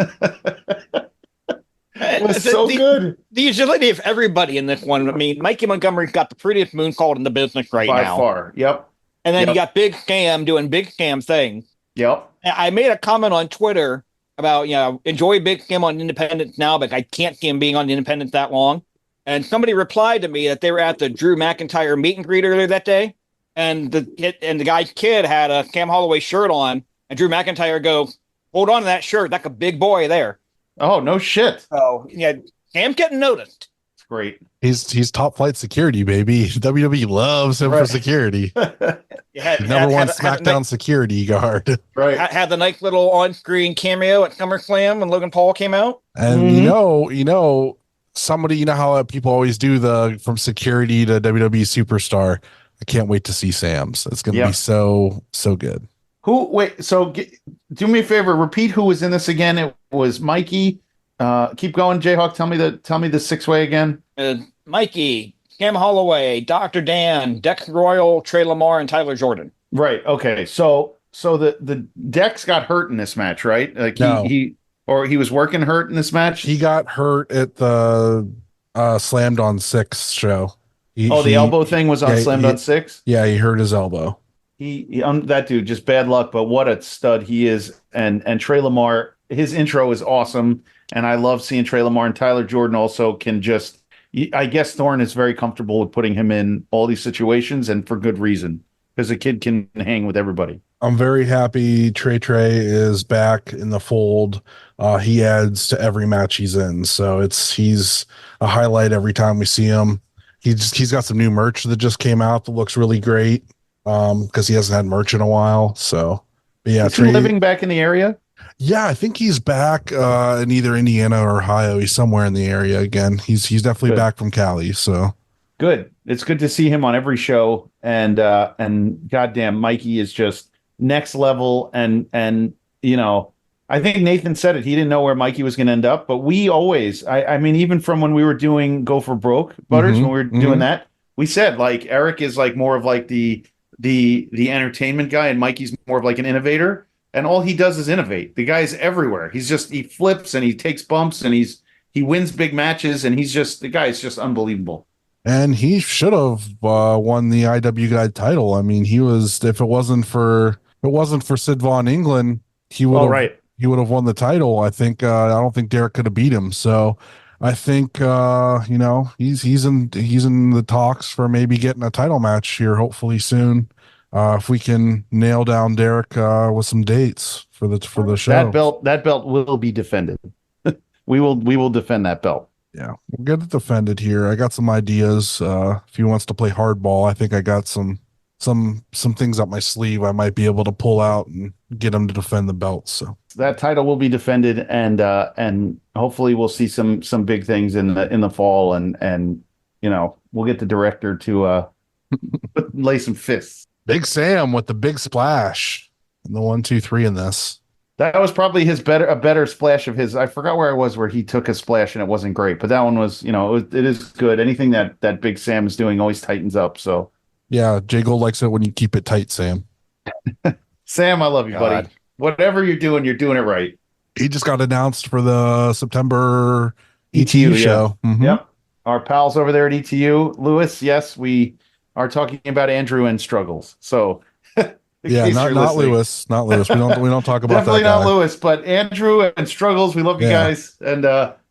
Speaker 4: It was so good.
Speaker 3: The agility of everybody in this one. I mean, Mikey Montgomery's got the prettiest moon called in the business now.
Speaker 4: By far. Yep.
Speaker 3: And then you got Big Cam doing Big Cam thing.
Speaker 4: Yep.
Speaker 3: I made a comment on Twitter about, enjoy Big Cam on Independence now, but I can't see him being on Independence that long. And somebody replied to me that they were at the Drew McIntyre meet and greet earlier that day. And the guy's kid had a Cam Holloway shirt on, and Drew McIntyre goes, hold on to that shirt. That's a big boy there.
Speaker 4: Oh, no shit.
Speaker 3: So, yeah, Cam's getting noticed.
Speaker 4: It's great.
Speaker 2: He's top flight security, baby. WWE loves him for security. Number one SmackDown security guard.
Speaker 4: Right.
Speaker 3: Had the nice little on-screen cameo at SummerSlam when Logan Paul came out.
Speaker 2: And somebody, how people always do from security to WWE superstar. I can't wait to see Sam's. It's going to be so good.
Speaker 4: Do me a favor, repeat who was in this again. It was Mikey. Keep going, JHawk. Tell me the six-way again.
Speaker 3: Mikey, Cam Holloway, Dr. Dan, Dex Royal, Trey Lamar, and Tyler Jordan.
Speaker 4: Right. Okay. So the Dex got hurt in this match, right? Like he was working hurt in this match.
Speaker 2: He got hurt at the Slammed on 6 show.
Speaker 4: The elbow thing was on Slammed on 6?
Speaker 2: Yeah, he hurt his elbow.
Speaker 4: He that dude, just bad luck, but what a stud he is. And Trey Lamar, his intro is awesome, and I love seeing Trey Lamar. And Tyler Jordan also can just, I guess Thorne is very comfortable with putting him in all these situations, and for good reason, because the kid can hang with everybody.
Speaker 2: I'm very happy Trey is back in the fold. He adds to every match he's in, so he's a highlight every time we see him. He's got some new merch that just came out that looks really great. Because he hasn't had merch in a while. So, yeah.
Speaker 4: Is he living back in the area?
Speaker 2: Yeah, I think he's back in either Indiana or Ohio. He's somewhere in the area again. He's definitely back from Cali. So
Speaker 4: good. It's good to see him on every show. And goddamn, Mikey is just next level. And I think Nathan said it. He didn't know where Mikey was going to end up, but we always, I mean, even from when we were doing Go for Broke Butters, when we were doing that, we said like Eric is like more of like the entertainment guy, and Mikey's more of like an innovator, and all he does is innovate. The guy's everywhere. He flips and he takes bumps and he wins big matches, and the guy is just unbelievable.
Speaker 2: And he should have won the IW Guide title. I mean, if it wasn't for Sid Von England, he would have won the title. I think I don't think Derek could have beat him. So I think he's in the talks for maybe getting a title match here, hopefully soon. If we can nail down Derek with some dates for the show.
Speaker 4: That belt will be defended. we will defend that belt.
Speaker 2: Yeah, we'll get it defended here. I got some ideas. If he wants to play hardball, I think I got some some things up my sleeve I might be able to pull out and get him to defend the belt. So
Speaker 4: that title will be defended, and hopefully we'll see some big things in the fall, and we'll get the director to lay some fists.
Speaker 2: Big Sam with the big splash and the 1, 2, 3 in this.
Speaker 4: That was probably a better splash of his. I forgot where I was where he took a splash and it wasn't great, but that one was, it is good. Anything that Big Sam is doing always tightens up. So
Speaker 2: yeah, Jgold likes it when you keep it tight, Sam.
Speaker 4: Sam, I love you, buddy. Whatever you're doing it right.
Speaker 2: He just got announced for the September ETU show.
Speaker 4: Yeah. Mm-hmm. Yep. Our pals over there at ETU, Lewis. Yes, we are talking about Andrew and struggles. So
Speaker 2: yeah, not Lewis. We don't talk about
Speaker 4: definitely
Speaker 2: that guy.
Speaker 4: Not Lewis, but Andrew and struggles. We love you guys, and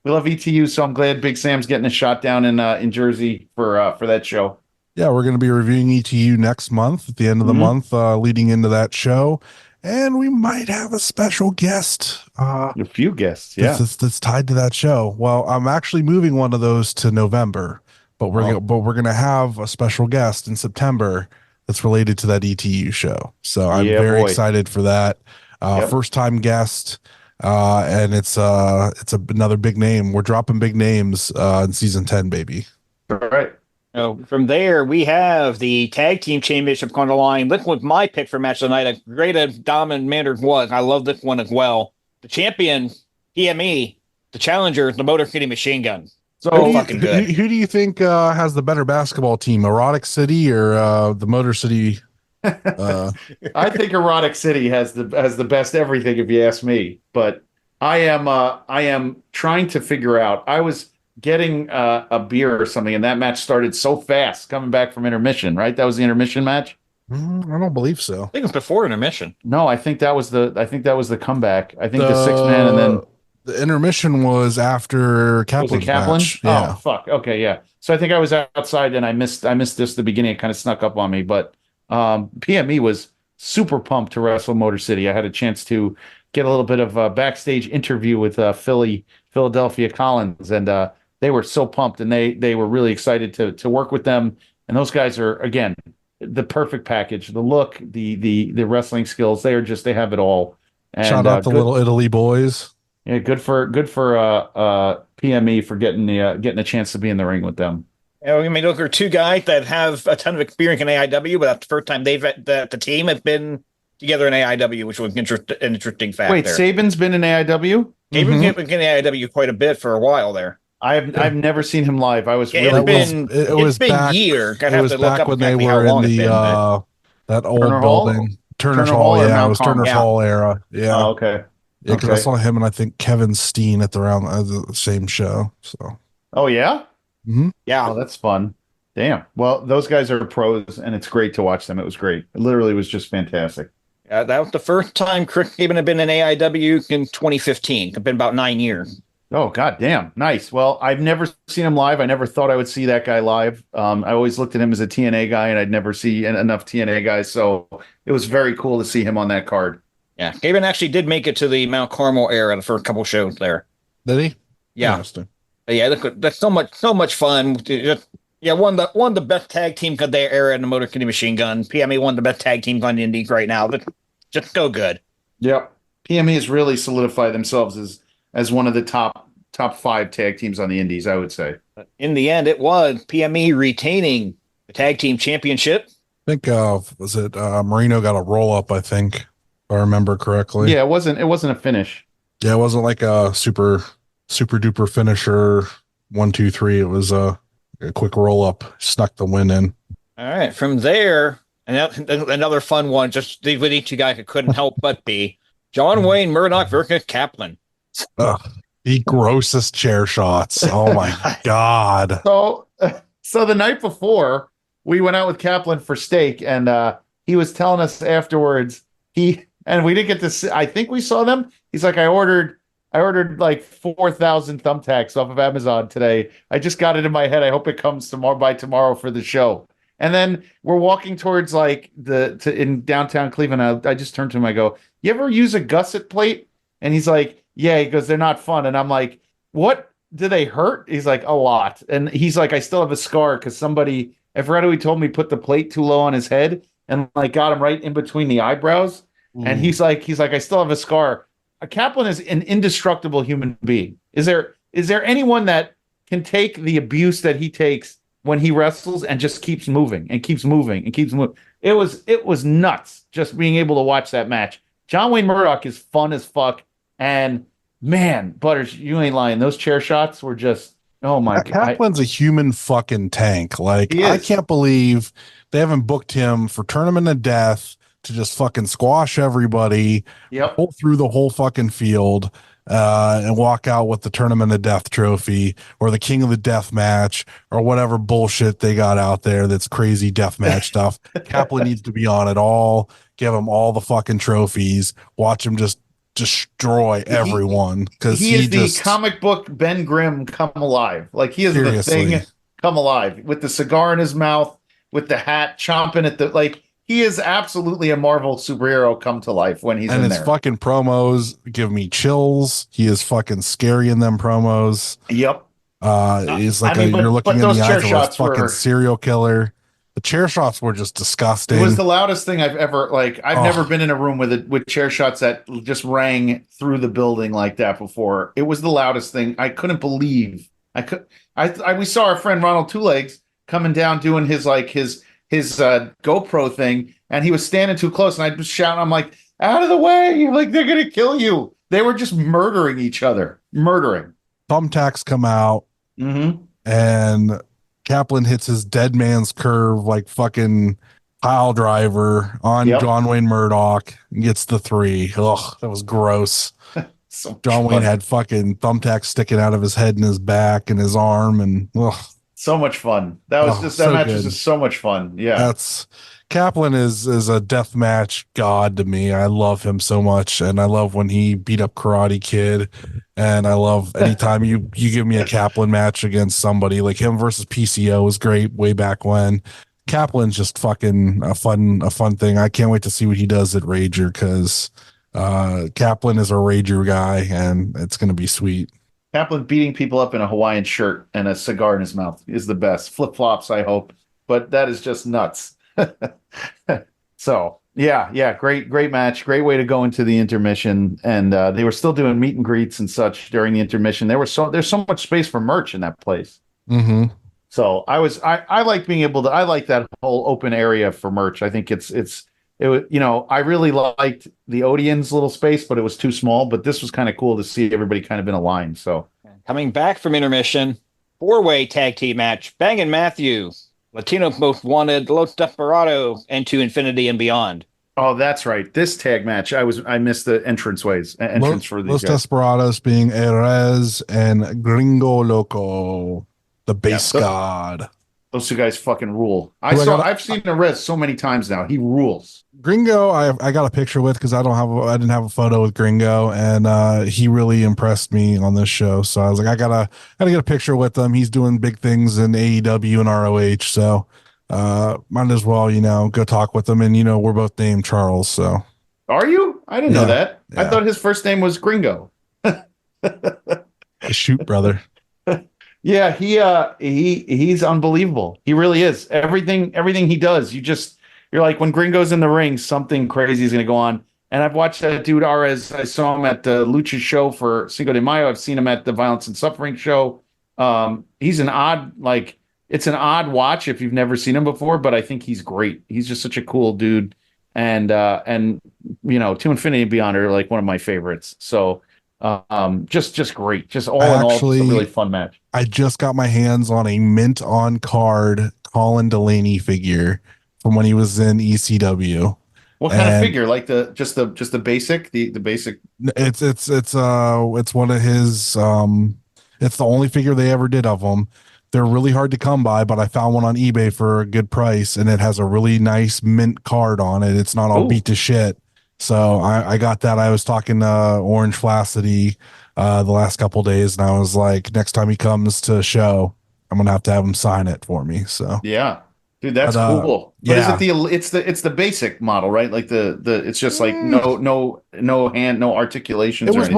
Speaker 4: we love ETU. So I'm glad Big Sam's getting a shot down in Jersey for that show.
Speaker 2: Yeah, we're going to be reviewing ETU next month at the end of the month, leading into that show, and we might have a special guest.
Speaker 4: A few guests, yeah,
Speaker 2: that's tied to that show. Well, I'm actually moving one of those to November, but we're gonna have a special guest in September that's related to that ETU show. So I'm very excited for that. First time guest, and it's another big name. We're dropping big names in season 10, baby.
Speaker 4: All right.
Speaker 3: So from there, we have the tag team championship on the line. This was my pick for match tonight. As great as Dom and Manders was, I love this one as well. The champion, PME, the challenger, the Motor City Machine Gun. So fucking good.
Speaker 2: Who do you think has the better basketball team, Erotic City or the Motor City?
Speaker 4: I think Erotic City has the best everything, if you ask me. But I am trying to figure out. I was getting a beer or something, and that match started so fast coming back from intermission. Right, that was the intermission match.
Speaker 2: I don't believe so.
Speaker 3: I think it was before intermission.
Speaker 4: No, I think that was the comeback. I think the 6-man and then.
Speaker 2: The intermission was after Kaplan's match. Yeah.
Speaker 4: Oh, fuck. Okay, yeah. So I think I was outside and I missed this at the beginning. It kind of snuck up on me. But PME was super pumped to wrestle Motor City. I had a chance to get a little bit of a backstage interview with Philadelphia Collins, and they were so pumped, and they were really excited to work with them. And those guys are, again, the perfect package. The look, the wrestling skills, they have it all. And,
Speaker 2: shout out to Little Italy boys.
Speaker 4: Yeah, good for PME for getting a chance to be in the ring with them.
Speaker 3: I mean, those are two guys that have a ton of experience in AIW, but that's the first time the team has been together in AIW, which was an interesting fact.
Speaker 4: Wait,
Speaker 3: there.
Speaker 4: Saban's been in AIW?
Speaker 3: Saban's been in AIW quite a bit for a while there.
Speaker 4: I've never seen him live. I was
Speaker 3: it was back years.
Speaker 2: It was back when they were in the that old
Speaker 4: Turner
Speaker 2: building.
Speaker 4: Hall?
Speaker 2: Turner's Hall, yeah, it was Turner's Hall era. Yeah.
Speaker 4: Oh, okay.
Speaker 2: Yeah, because I saw him and I think Kevin Steen at the same show. So.
Speaker 4: Oh yeah.
Speaker 2: Mm-hmm.
Speaker 3: Yeah.
Speaker 4: Oh, that's fun. Damn. Well, those guys are pros, and it's great to watch them. It was great. It literally was just fantastic.
Speaker 3: That was the first time Chris Sabin had been in AIW in 2015. It's been about 9 years.
Speaker 4: Oh, god damn. Nice. Well, I've never seen him live. I never thought I would see that guy live. I always looked at him as a TNA guy, and I'd never see enough TNA guys. So it was very cool to see him on that card.
Speaker 3: Yeah, Gavin actually did make it to the Mount Carmel era the first couple shows there.
Speaker 2: Did he?
Speaker 3: Yeah.
Speaker 2: Interesting.
Speaker 3: Yeah, that's so much fun. Yeah, one of the best tag teams of their era in the Motor City Machine Gun. PME one of the best tag teams on the Indies right now. Just so good.
Speaker 4: Yep. PME has really solidified themselves as one of the top 5 tag teams on the Indies, I would say.
Speaker 3: In the end, it was PME retaining the tag team championship.
Speaker 2: I think was it Marino got a roll up, I think, if I remember correctly.
Speaker 4: Yeah, it wasn't a finish.
Speaker 2: Yeah, it wasn't like a super duper finisher 1, 2, 3. It was a quick roll up, snuck the win in.
Speaker 3: All right, from there, another fun one. Just with each guy who couldn't help but be John Wayne Murdoch versus Kaplan.
Speaker 2: The grossest chair shots. Oh my god.
Speaker 4: So the night before, we went out with Kaplan for steak, and he was telling us afterwards. And we didn't get to see, I think we saw them. He's like, I ordered like 4,000 thumbtacks off of Amazon today. I just got it in my head. I hope it comes by tomorrow for the show. And then we're walking towards like in downtown Cleveland. I just turned to him. I go, you ever use a gusset plate? And he's like, yeah. He goes, they're not fun. And I'm like, what? Do they hurt? He's like, a lot. And he's like, I still have a scar because I forgot who he told me put the plate too low on his head. and like got him right in between the eyebrows. And he's like, I still have a scar. Kaplan is an indestructible human being. Is there anyone that can take the abuse that he takes when he wrestles and just keeps moving and keeps moving and keeps moving? It was nuts just being able to watch that match. John Wayne Murdoch is fun as fuck. And man, Butters, you ain't lying. Those chair shots were just, oh my God.
Speaker 2: Kaplan's a human fucking tank. Like,
Speaker 4: He
Speaker 2: I
Speaker 4: is.
Speaker 2: can't believe they haven't booked him for Tournament of Death to just fucking squash everybody, pull through the whole fucking field, and walk out with the Tournament of Death trophy or the King of the Death match or whatever bullshit they got out there that's crazy death match stuff. Kaplan needs to be on it all. Give him all the fucking trophies. Watch him just destroy everyone, because
Speaker 4: he is the comic book Ben Grimm come alive. Like, he is
Speaker 2: seriously
Speaker 4: the thing come alive with the cigar in his mouth, with the hat, chomping at the, like, he is absolutely a Marvel superhero come to life when he's in there.
Speaker 2: And his fucking promos give me chills. He is fucking scary in them promos.
Speaker 4: Yep.
Speaker 2: He's like, you're looking in the eyes of a fucking serial killer. The chair shots were just disgusting.
Speaker 4: It was the loudest thing I've ever, like, I've never been in a room with chair shots that just rang through the building like that before. It was the loudest thing. I couldn't believe. We saw our friend Ronald Two Legs coming down doing his GoPro thing, and he was standing too close, and I was shouting, I'm like, out of the way, like, they're gonna kill you. They were just murdering each other.
Speaker 2: Thumbtacks come out, and Kaplan hits his dead man's curve like fucking pile driver on John Wayne Murdoch and gets the 3. Ugh, that was gross. John Wayne had fucking thumbtacks sticking out of his head and his back and his arm, and
Speaker 4: so much fun. That was that match was just so much fun. Yeah.
Speaker 2: Kaplan is a deathmatch god to me. I love him so much, and I love when he beat up Karate Kid, and I love anytime you give me a Kaplan match against somebody. Like him versus PCO was great way back when. Kaplan's just fucking a fun thing. I can't wait to see what he does at Rager, because Kaplan is a Rager guy, and it's going to be sweet.
Speaker 4: Kaplan beating people up in a Hawaiian shirt and a cigar in his mouth is the best. Flip-flops, I hope, but that is just nuts. So yeah, great match, great way to go into the intermission, and they were still doing meet and greets and such during the intermission. There's so much space for merch in that place. So I like being able to, I like that whole open area for merch. I think it was, I really liked the Odeon's little space, but it was too small. But this was kind of cool to see everybody kind of in a line. So
Speaker 3: coming back from intermission, 4-way tag team match: Bang & Matthew, Latino Most Wanted, Los Desperados, and To Infinity and Beyond.
Speaker 4: Oh, that's right. This tag match, I missed the entrance for these
Speaker 2: Los
Speaker 4: guys.
Speaker 2: Desperados being Erez and Gringo Loco, the base god.
Speaker 4: Those two guys fucking rule. I've seen Erez so many times now. He rules.
Speaker 2: Gringo, I got a picture with, because I didn't have a photo with Gringo, and he really impressed me on this show. So I was like, I gotta get a picture with him. He's doing big things in AEW and ROH, so might as well go talk with him. And we're both named Charles. So
Speaker 4: are you? I didn't know that. Yeah. I thought his first name was Gringo.
Speaker 2: Shoot, brother.
Speaker 4: Yeah, he's unbelievable. He really is. Everything he does, you're like, when Gringo's in the ring, something crazy is going to go on. And I've watched that dude Arez. I saw him at the Lucha show for Cinco de Mayo. I've seen him at the Violence and Suffering show. He's it's an odd watch if you've never seen him before, but I think he's great. He's just such a cool dude. And To Infinity and Beyond are like one of my favorites. So just great. Just all in all, just a really fun match.
Speaker 2: I just got my hands on a mint on card Colin Delaney figure from when he was in ECW.
Speaker 4: What kind of figure? Like the basic, the basic.
Speaker 2: It's one of his. It's the only figure they ever did of him. They're really hard to come by, but I found one on eBay for a good price, and it has a really nice mint card on it. It's not all beat to shit. So I got that. I was talking to Orange Flacity the last couple of days, and I was like, next time he comes to a show, I'm gonna have to have him sign it for me. So
Speaker 4: yeah. Dude, that's cool. But is it it's the basic model, right? Like the it's just like no hand, no articulations.
Speaker 2: It was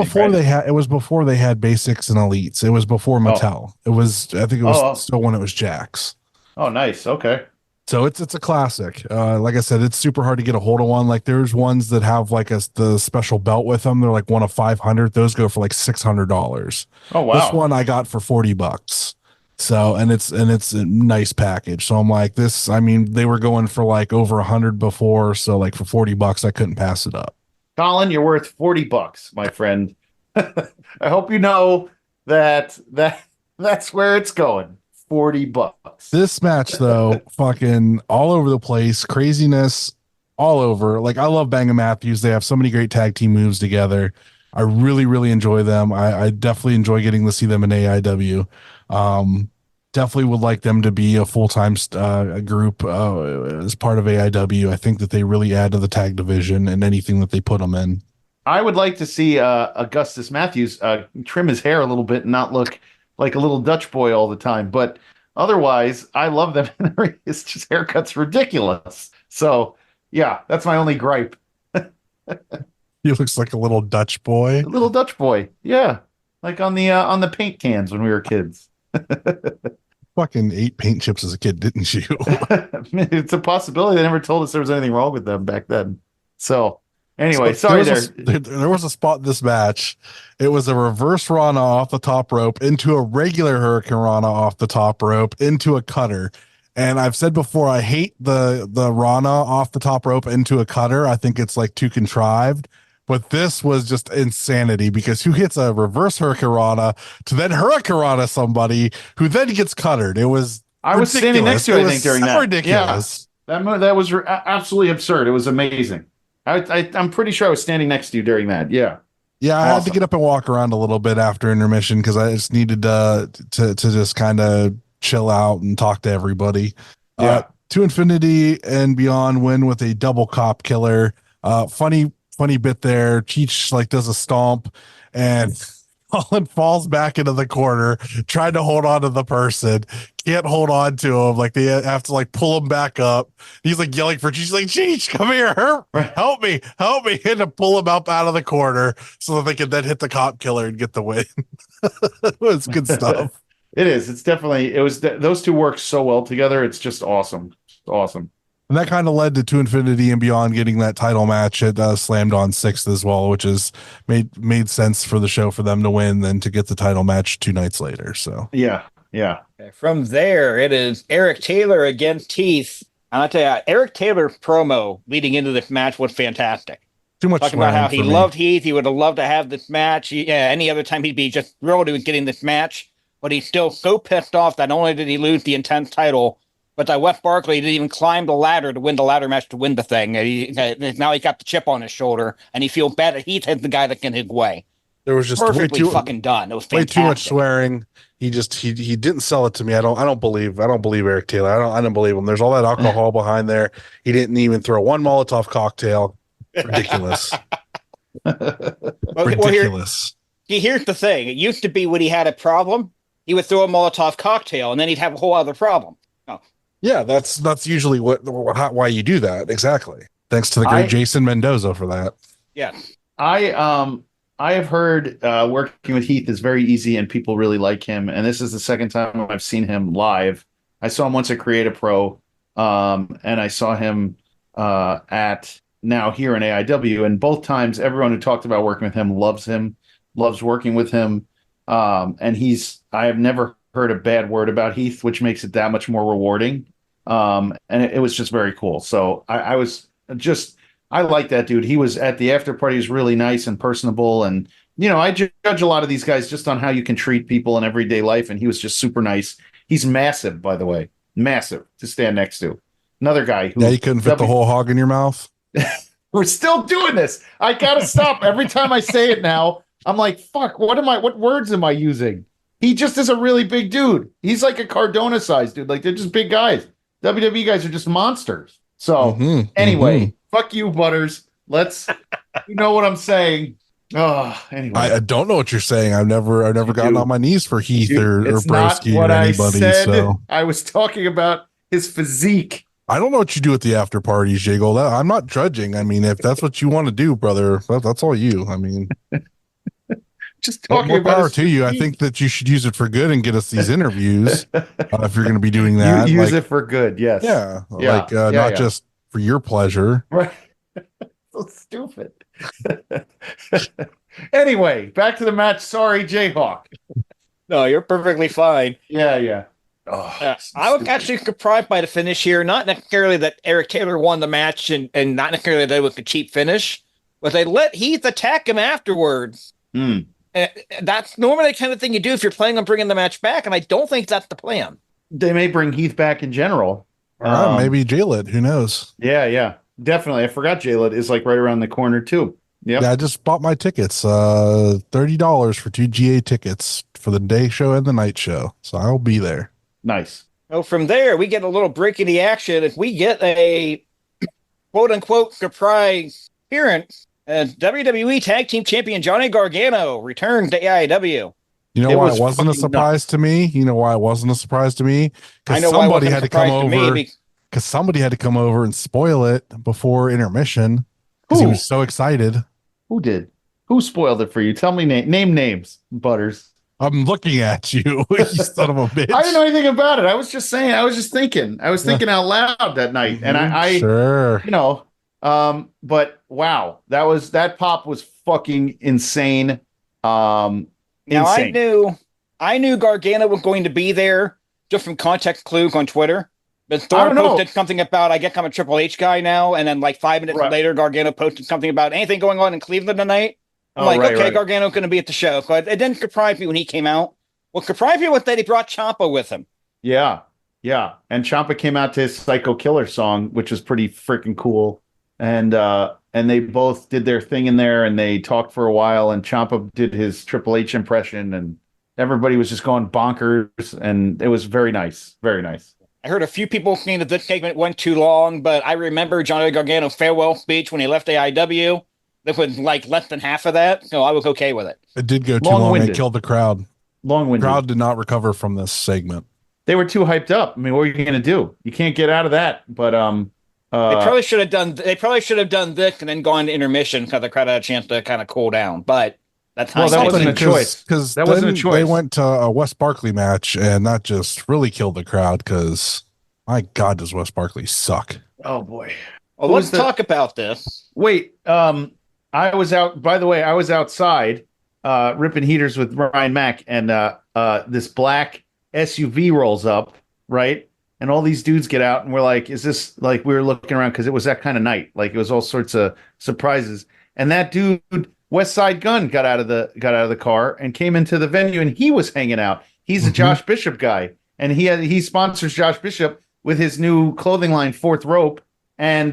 Speaker 2: before they had basics and elites. It was before Mattel. I think it was still when it was Jax.
Speaker 4: Oh, nice. Okay.
Speaker 2: So it's a classic. Like I said, it's super hard to get a hold of one. Like there's ones that have like the special belt with them. They're like one of 500. Those go for like $600.
Speaker 4: Oh
Speaker 2: This
Speaker 4: wow.
Speaker 2: one I got for $40. So and it's a nice package. So I'm like this. I mean, they were going for like over 100 before. So like for $40, I couldn't pass it up.
Speaker 4: Colin, you're worth $40, my friend. I hope you know that's where it's going. $40.
Speaker 2: This match though, fucking all over the place, craziness all over. Like I love Bang and Matthews. They have so many great tag team moves together. I really, really enjoy them. I definitely enjoy getting to see them in AIW. Definitely would like them to be a full-time group as part of AIW. I think that they really add to the tag division and anything that they put them in.
Speaker 4: I would like to see Augustus Matthews trim his hair a little bit and not look like a little Dutch boy all the time. But otherwise, I love them. His just haircut's ridiculous. So, yeah, that's my only gripe.
Speaker 2: He looks like a little Dutch boy.
Speaker 4: A little Dutch boy. Yeah. Like on the paint cans when we were kids.
Speaker 2: Fucking ate paint chips as a kid, didn't you?
Speaker 4: It's a possibility. They never told us there was anything wrong with them back then. So, anyway, sorry
Speaker 2: there was a spot in this match. It was a reverse Rana off the top rope into a regular Hurricane Rana off the top rope into a cutter. And I've said before, I hate the Rana off the top rope into a cutter. I think it's like too contrived. But this was just insanity because who hits a reverse Hurricane Rana to then Hurricane Rana somebody who then gets cuttered? It was
Speaker 4: I was standing next to it, I think, during that.
Speaker 2: Ridiculous.
Speaker 4: Yeah, that was absolutely absurd. It was amazing. I'm pretty sure I was standing next to you during that. Yeah.
Speaker 2: Yeah, I had to get up and walk around a little bit after intermission because I just needed to just kind of chill out and talk to everybody.
Speaker 4: Yeah.
Speaker 2: To Infinity and Beyond win with a double cop killer. Funny bit there. Cheech like does a stomp and Colin falls back into the corner, trying to hold on to the person. Can't hold on to him. Like they have to like pull him back up. He's like yelling for Cheech. He's like, Cheech, come here, help me, and to pull him up out of the corner so that they can then hit the cop killer and get the win. It was good stuff.
Speaker 4: It is. It's definitely. It was. Those two work so well together. It's just awesome. Awesome.
Speaker 2: And that kind of led to Infinity and Beyond getting that title match at Slammed on 6th as well, which is made sense for the show for them to win than to get the title match 2 nights later. So
Speaker 4: yeah.
Speaker 3: From there, it is Eric Taylor against Heath. And I'll tell you, Eric Taylor's promo leading into this match was fantastic.
Speaker 2: Too much
Speaker 3: talking about how he loved Heath. He would have loved to have this match. Any other time he'd be just thrilled with getting this match. But he's still so pissed off that not only did he lose the Intense title, but that Wes Barkley didn't even climb the ladder to win the ladder match to win the thing. Now he got the chip on his shoulder, and he feels bad that Heath is the guy that can his way.
Speaker 2: There was just
Speaker 3: perfectly fucking done. It was fantastic.
Speaker 2: Way too much swearing. He didn't sell it to me. I don't believe Eric Taylor. I don't believe him. There's all that alcohol behind there. He didn't even throw one Molotov cocktail. Ridiculous. Ridiculous.
Speaker 3: Here's the thing. It used to be when he had a problem, he would throw a Molotov cocktail, and then he'd have a whole other problem. Oh.
Speaker 2: Yeah, that's usually why you do that. Exactly. Thanks to the great Jason Mendoza for that.
Speaker 3: Yeah.
Speaker 4: I have heard working with Heath is very easy and people really like him. And this is the second time I've seen him live. I saw him once at Create Pro, and I saw him at now here in AIW. And both times, everyone who talked about working with him, loves working with him. And I have never heard a bad word about Heath, which makes it that much more rewarding. And it was just very cool. So I like that dude. He was at the after party. He was really nice and personable. And, I judge a lot of these guys just on how you can treat people in everyday life. And he was just super nice. He's massive, by the way. Massive to stand next to. Another guy who...
Speaker 2: Yeah, you couldn't fit the whole hog in your mouth?
Speaker 4: We're still doing this. I got to stop. Every time I say it now, I'm like, fuck, what words am I using? He just is a really big dude. He's like a Cardona size dude. Like, they're just big guys. WWE guys are just monsters. So, anyway... Fuck you, Butters. You know what I'm saying. Oh, anyway.
Speaker 2: I don't know what you're saying. I've never gotten on my knees for Heath or Broski or anybody. So
Speaker 4: I was talking about his physique.
Speaker 2: I don't know what you do at the after parties, Jgold. I'm not judging. I mean, if that's what you want to do, brother, that's all you. I mean,
Speaker 4: just talking
Speaker 2: More
Speaker 4: about
Speaker 2: power
Speaker 4: his
Speaker 2: to you. I
Speaker 4: physique.
Speaker 2: think that you should use it for good and get us these interviews if you're going to be doing
Speaker 4: You
Speaker 2: that.
Speaker 4: use
Speaker 2: like,
Speaker 4: it for good, yes.
Speaker 2: yeah,
Speaker 4: Yeah,
Speaker 2: like
Speaker 4: yeah,
Speaker 2: not
Speaker 4: yeah.
Speaker 2: just for your pleasure.
Speaker 4: Right. So stupid. Anyway, back to the match. Sorry, JHawk.
Speaker 3: No, you're perfectly fine.
Speaker 4: Yeah. Oh,
Speaker 3: I was actually surprised by the finish here. Not necessarily that Eric Taylor won the match and not necessarily that it was a cheap finish, but they let Heath attack him afterwards.
Speaker 4: Mm.
Speaker 3: That's normally the kind of thing you do if you're planning on bringing the match back, and I don't think that's the plan.
Speaker 4: They may bring Heath back in general.
Speaker 2: Maybe Jgold. Who knows?
Speaker 4: Yeah. Definitely. I forgot Jgold is like right around the corner too. Yep.
Speaker 2: Yeah, I just bought my tickets. $30 for 2 GA tickets for the day show and the night show. So I'll be there.
Speaker 4: Nice.
Speaker 3: So from there, we get a little break in the action. If we get a quote unquote surprise appearance, WWE Tag Team Champion Johnny Gargano returned to AIW.
Speaker 2: You know
Speaker 4: It
Speaker 2: why
Speaker 4: was
Speaker 2: it wasn't a
Speaker 4: fucking
Speaker 2: surprise to me? You know why it wasn't a surprise to me?
Speaker 3: I
Speaker 2: Because
Speaker 3: know why it
Speaker 2: somebody
Speaker 3: wasn't a
Speaker 2: had to come
Speaker 3: surprise to me
Speaker 2: over.
Speaker 3: be-
Speaker 2: Because somebody had to come over and spoil it before intermission. Because he
Speaker 4: Who?
Speaker 2: was so excited.
Speaker 4: Who did? Who spoiled it for you? Tell me name names, Butters.
Speaker 2: I'm looking at you, you son of a bitch.
Speaker 4: I didn't know anything about it. I was just saying. I was just thinking. I was thinking out loud that night, and I
Speaker 2: Sure.
Speaker 4: you know, but wow, that pop was fucking insane.
Speaker 3: Now
Speaker 4: Insane.
Speaker 3: I knew Gargano was going to be there just from context clues on Twitter. But
Speaker 4: I
Speaker 3: Thorne
Speaker 4: don't know.
Speaker 3: posted something about I guess I'm a Triple H guy now, and then like 5 minutes
Speaker 4: Right.
Speaker 3: later, Gargano posted something about anything going on in Cleveland tonight. I'm
Speaker 4: Oh,
Speaker 3: like,
Speaker 4: right,
Speaker 3: okay,
Speaker 4: right.
Speaker 3: Gargano's going to be at the show. So it didn't surprise me when he came out. What surprised me was that he brought Ciampa with him.
Speaker 4: Yeah. And Ciampa came out to his Psycho Killer song, which was pretty freaking cool. And they both did their thing in there, and they talked for a while. And Ciampa did his Triple H impression, and everybody was just going bonkers. And it was very nice, very nice.
Speaker 3: I heard a few people saying that this segment went too long, but I remember Johnny Gargano's farewell speech when he left AIW. That was like less than half of that, so I was okay with it.
Speaker 2: It did go too long.
Speaker 4: Long-winded.
Speaker 2: It killed the crowd.
Speaker 4: Long-winded.
Speaker 2: Crowd did not recover from this segment.
Speaker 4: They were too hyped up. I mean, what are you going to do? You can't get out of that. But
Speaker 3: They probably should have done. They probably should have done this and then gone to intermission because the crowd had a chance to kind of cool down. But that's
Speaker 4: Well, that
Speaker 3: hindsight.
Speaker 4: wasn't a choice.
Speaker 2: Because
Speaker 4: That wasn't a choice.
Speaker 2: They went to a Wes Barkley match, and that just really killed the crowd. Because my God, does Wes Barkley suck?
Speaker 4: oh boy.
Speaker 3: Well,
Speaker 4: Who
Speaker 3: let's
Speaker 4: was the-
Speaker 3: talk about this.
Speaker 4: Wait, I was out. By the way, I was outside ripping heaters with Ryan Mack, and this black SUV rolls up, right? And all these dudes get out, and we're like, "Is this like?" We were looking around because it was that kind of night. Like it was all sorts of surprises. And that dude, West Side Gun, got out of the car and came into the venue, and he was hanging out. He's a Josh Bishop guy, and he sponsors Josh Bishop with his new clothing line, Fourth Rope, and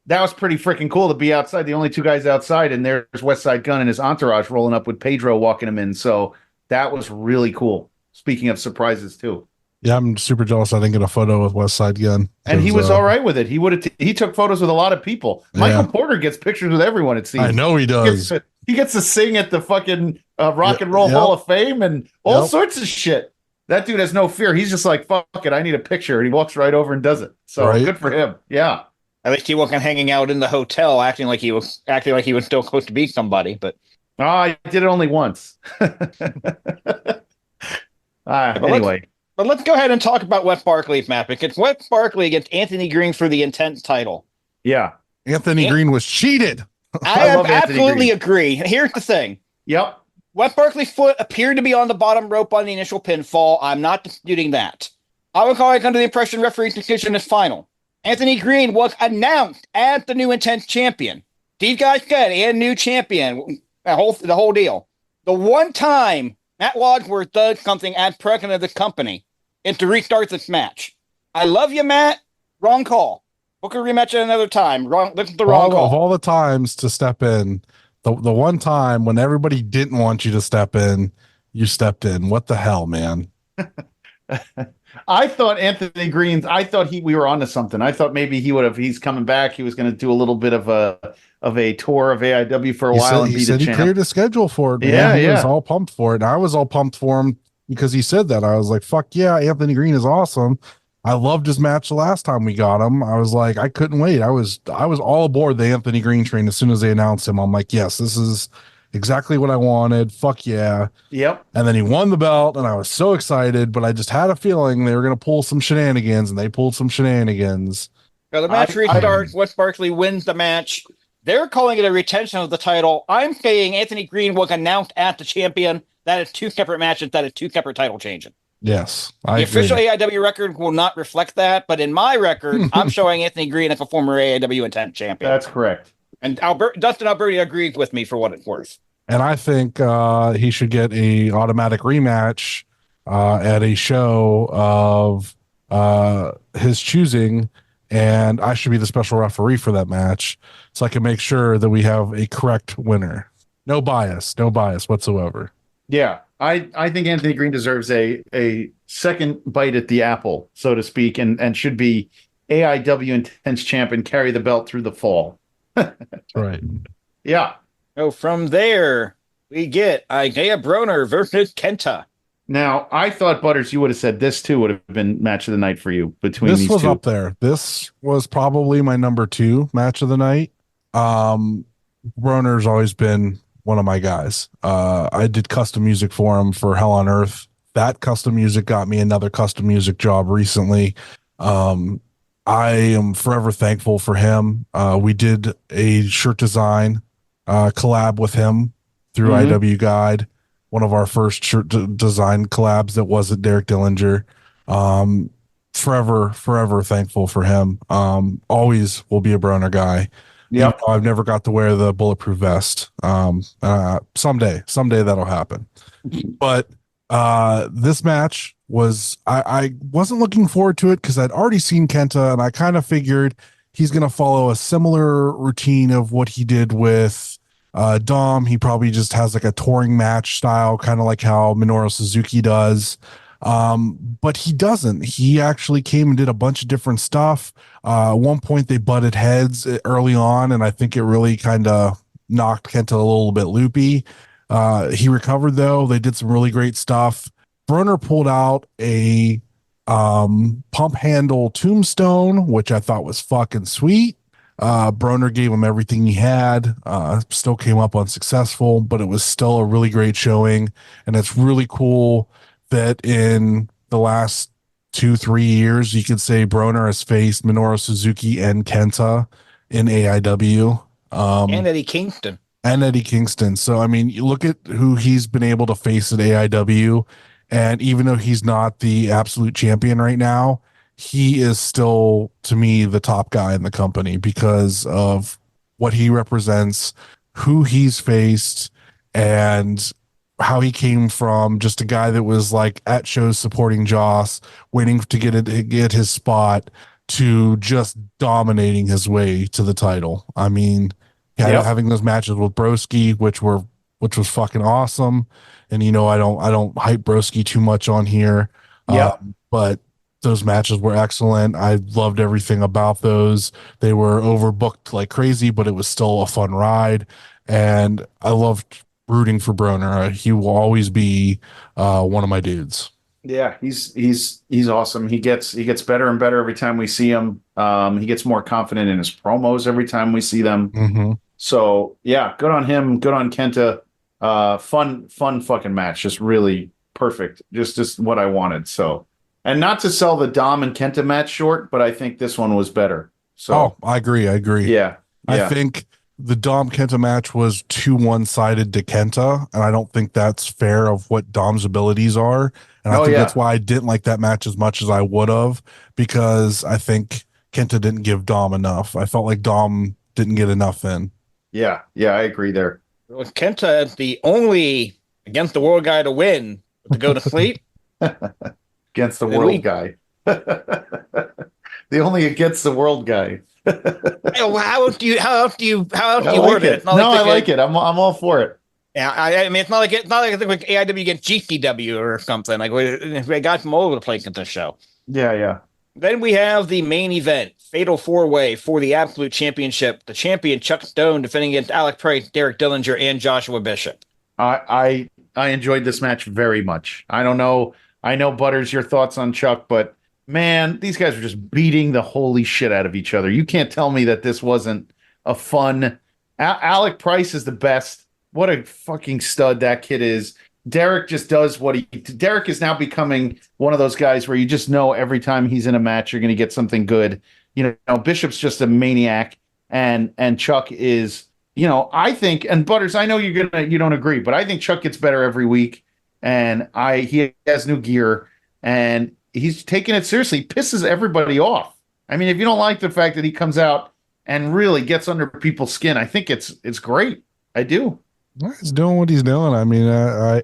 Speaker 4: that was pretty freaking cool to be outside. The only two guys outside, and there's West Side Gun and his entourage rolling up with Pedro walking him in. So that was really cool. Speaking of surprises too.
Speaker 2: Yeah, I'm super jealous. I didn't get a photo with West Side Gun.
Speaker 4: And he was all right with it. He took photos with a lot of people. Michael
Speaker 2: Yeah.
Speaker 4: Porter gets pictures with everyone, it seems.
Speaker 2: I know he does.
Speaker 4: He gets to sing at the fucking Rock and Roll
Speaker 2: Yep.
Speaker 4: Hall of Fame and all
Speaker 2: Yep.
Speaker 4: sorts of shit. That dude has no fear. He's just like, fuck it, I need a picture. And he walks right over and does it. So
Speaker 2: Right.
Speaker 4: good for him. Yeah.
Speaker 3: At least he wasn't hanging out in the hotel, acting like he was still supposed to be somebody. But
Speaker 4: I did it only once. Anyway.
Speaker 3: But let's go ahead and talk about Wes Barkley's match. It's Wes Barkley against Anthony Green for the Intense title.
Speaker 4: Yeah.
Speaker 2: Anthony
Speaker 3: Yeah.
Speaker 2: Green was cheated.
Speaker 3: I
Speaker 4: love Anthony
Speaker 3: absolutely
Speaker 4: Green.
Speaker 3: agree. Here's the thing.
Speaker 4: Yep.
Speaker 3: Wes Barkley's foot appeared to be on the bottom rope on the initial pinfall. I'm not disputing that. I was always under the impression referee's decision is final. Anthony Green was announced as the new Intense champion. These guys said, and new champion, the whole deal. The one time Matt Wadsworth does something as president of the company is to restart this match. I love you, Matt. Wrong call. Book a rematch at another time. This is the wrong
Speaker 2: Of
Speaker 3: call.
Speaker 2: all the times to step in, the one time when everybody didn't want you to step in, you stepped in. What the hell, man?
Speaker 4: I thought Anthony Green's. I thought we were onto something. I thought maybe he's coming back. He was going to do a little bit of a tour of AIW for a while and
Speaker 2: He
Speaker 4: be
Speaker 2: said
Speaker 4: the
Speaker 2: he
Speaker 4: champ.
Speaker 2: cleared his schedule for it. Man.
Speaker 4: Yeah,
Speaker 2: He
Speaker 4: yeah.
Speaker 2: was all pumped for it. And I was all pumped for him because he said that. I was like, fuck yeah, Anthony Green is awesome. I loved his match the last time we got him. I was like, I couldn't wait. I was all aboard the Anthony Green train as soon as they announced him. I'm like, yes, this is Exactly what I wanted. Fuck yeah.
Speaker 4: Yep.
Speaker 2: And then he won the belt, and I was so excited, but I just had a feeling they were going to pull some shenanigans, and they pulled some shenanigans.
Speaker 3: So the match restarts. Wes Barkley wins the match. They're calling it a retention of the title. I'm saying Anthony Green was announced as the champion. That is two separate matches. That is two separate title changes.
Speaker 2: Yes.
Speaker 3: The official AIW record will not reflect that, but in my record, I'm showing Anthony Green as a former AIW Intent champion.
Speaker 4: That's correct.
Speaker 3: And Dustin Alberti agrees with me for what it's worth.
Speaker 2: And I think he should get a automatic rematch at a show of his choosing, and I should be the special referee for that match, so I can make sure that we have a correct winner. No bias whatsoever.
Speaker 4: Yeah, I think Anthony Green deserves a second bite at the apple, so to speak, and should be AIW Intense champ and carry the belt through the fall.
Speaker 2: Right.
Speaker 4: Yeah.
Speaker 3: So from there, we get Isaiah Broner versus Kenta.
Speaker 4: Now, I thought, Butters, you would have said this too would have been match of the night for you between
Speaker 2: this
Speaker 4: these
Speaker 2: was
Speaker 4: two.
Speaker 2: Up there. This was probably my number 2 match of the night. Broner's always been one of my guys. I did custom music for him for Hell on Earth. That custom music got me another custom music job recently. I am forever thankful for him. We did a shirt design collab with him through IW Guide, one of our first shirt design collabs that wasn't Derek Dillinger. Forever thankful for him. Always will be a Broner guy. Yeah, I've never got to wear the bulletproof vest. Someday that'll happen. But this match was, I wasn't looking forward to it because I'd already seen Kenta, and I kind of figured he's going to follow a similar routine of what he did with Dom. He probably just has like a touring match style, kind of like how Minoru Suzuki does. But he doesn't. He actually came and did a bunch of different stuff. At one point they butted heads early on, and I think it really kind of knocked Kenta a little bit loopy. He recovered though. They did some really great stuff. Broner pulled out a pump handle tombstone, which I thought was fucking sweet. Broner gave him everything he had. Still came up unsuccessful, but it was still a really great showing, and it's really cool that in the last 2-3 years, you could say Broner has faced Minoru Suzuki and Kenta in AIW.
Speaker 3: And Eddie Kingston. So, I mean, you look at who he's been able to face at AIW, and even though he's not the absolute champion right now, he is still, to me, the top guy in the company because of what he represents, who he's faced, and how he came from just a guy that was like at shows supporting Joss, waiting to get his spot, to just dominating his way to the title. I mean, having those matches with Broski, which was fucking awesome. And I don't hype Broski too much on here. But those matches were excellent. I loved everything about those. They were overbooked like crazy, but it was still a fun ride. And I loved rooting for Broner. He will always be one of my dudes.
Speaker 4: Yeah, he's awesome. He gets better and better every time we see him. He gets more confident in his promos every time we see them.
Speaker 2: Mm-hmm.
Speaker 4: So yeah, good on him. Good on Kenta. Fun fucking match. Just really perfect. Just what I wanted. So, and not to sell the Dom and Kenta match short, but I think this one was better. So
Speaker 2: I agree.
Speaker 4: Yeah.
Speaker 2: I think the Dom Kenta match was too one-sided to Kenta, and I don't think that's fair of what Dom's abilities are. And I think that's why I didn't like that match as much as I would have, because I think Kenta didn't give Dom enough. I felt like Dom didn't get enough in.
Speaker 4: Yeah, I agree there.
Speaker 3: With Kenta, the only against the world guy to win, to go to sleep.
Speaker 4: Against the world guy. The only against the world guy.
Speaker 3: How else do you
Speaker 4: word it? No, I like it. I'm all for it.
Speaker 3: Yeah, I mean, it's not like AIW against GCW or something. Like we got from all over the place at this show.
Speaker 4: Yeah.
Speaker 3: Then we have the main event, Fatal 4-Way for the Absolute Championship. The champion Chuck Stone defending against Alec Price, Derek Dillinger, and Joshua Bishop.
Speaker 4: I enjoyed this match very much. I don't know. I know, Butters, your thoughts on Chuck, but man, these guys were just beating the holy shit out of each other. You can't tell me that this wasn't a fun. Alec Price is the best. what a fucking stud that kid is. Derek just does Derek is now becoming one of those guys where you just know every time he's in a match, you're going to get something good. You know, Bishop's just a maniac, and Chuck is, you know, I think, and Butters, I know you don't agree, but I think Chuck gets better every week, and he has new gear, and he's taking it seriously. He pisses everybody off. I mean, if you don't like the fact that he comes out and really gets under people's skin, I think it's great. I do.
Speaker 2: He's doing what he's doing. I mean, I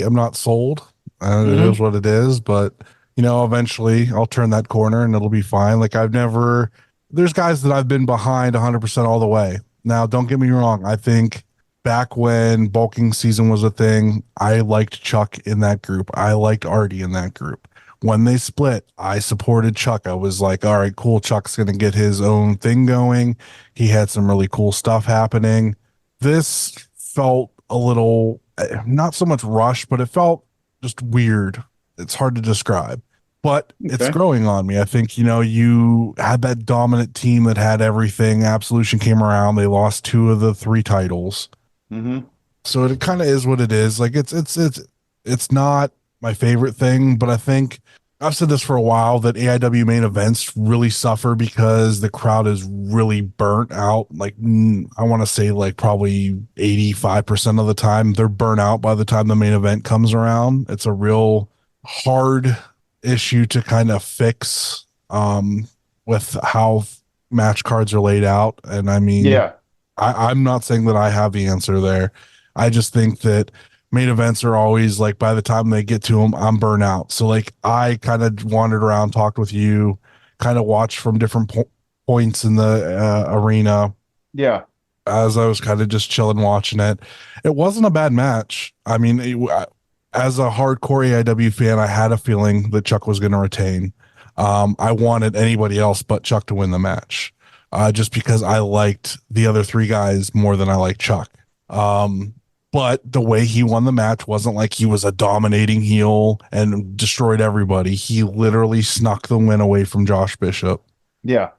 Speaker 2: am not sold. It is what it is, but you know, eventually I'll turn that corner and it'll be fine. Like there's guys that I've been behind 100% all the way. Now, don't get me wrong. I think back when bulking season was a thing, I liked Chuck in that group. I liked Artie in that group. When they split, I supported Chuck. I was like, all right, cool. Chuck's going to get his own thing going. He had some really cool stuff happening. This felt a little, not so much rushed, but it felt just weird. It's hard to describe, but it's growing on me. I think, you know, you had that dominant team that had everything. Absolution came around. They lost 2 of the 3 titles. So it kind of is what it is. Like it's not my favorite thing, but I think I've said this for a while that AIW main events really suffer because the crowd is really burnt out. Like I want to say like probably 85% of the time they're burnt out by the time the main event comes around. It's a real hard issue to kind of fix with how match cards are laid out. And I mean, I'm not saying that I have the answer there. I just think that main events are always like, by the time they get to them, I'm burnt out. So like I kind of wandered around, talked with you, kind of watched from different points in the arena.
Speaker 4: Yeah.
Speaker 2: As I was kind of just chilling, watching it. It wasn't a bad match. I mean, as a hardcore AIW fan, I had a feeling that Chuck was going to retain. I wanted anybody else but Chuck to win the match, just because I liked the other 3 guys more than I liked Chuck. But the way he won the match wasn't like he was a dominating heel and destroyed everybody. He literally snuck the win away from Josh Bishop.
Speaker 4: Yeah.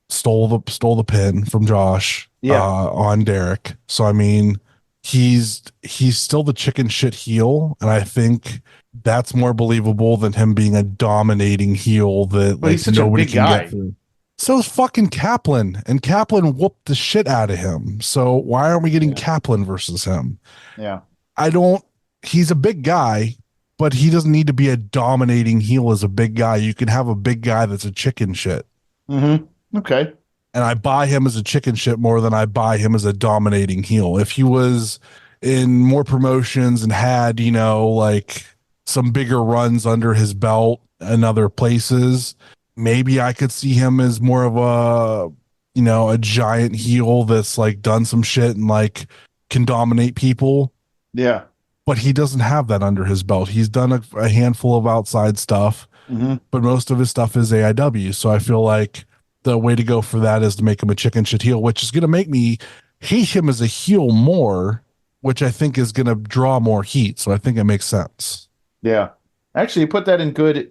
Speaker 2: Stole the pin from Josh on Derek. So I mean, he's still the chicken shit heel, and I think that's more believable than him being a dominating heel that like nobody can get through. So is fucking Kaplan, and Kaplan whooped the shit out of him. So why aren't we getting Kaplan versus him?
Speaker 4: Yeah.
Speaker 2: He's a big guy, but he doesn't need to be a dominating heel as a big guy. You can have a big guy that's a chicken shit.
Speaker 4: Okay.
Speaker 2: And I buy him as a chicken shit more than I buy him as a dominating heel. If he was in more promotions and had, you know, like some bigger runs under his belt and other places, maybe I could see him as more of a, you know, a giant heel that's like done some shit and like can dominate people.
Speaker 4: Yeah.
Speaker 2: But he doesn't have that under his belt. He's done a handful of outside stuff, but most of his stuff is AIW. So I feel like the way to go for that is to make him a chicken shit heel, which is going to make me hate him as a heel more, which I think is going to draw more heat. So I think it makes sense. Yeah.
Speaker 4: Actually, you put that in good.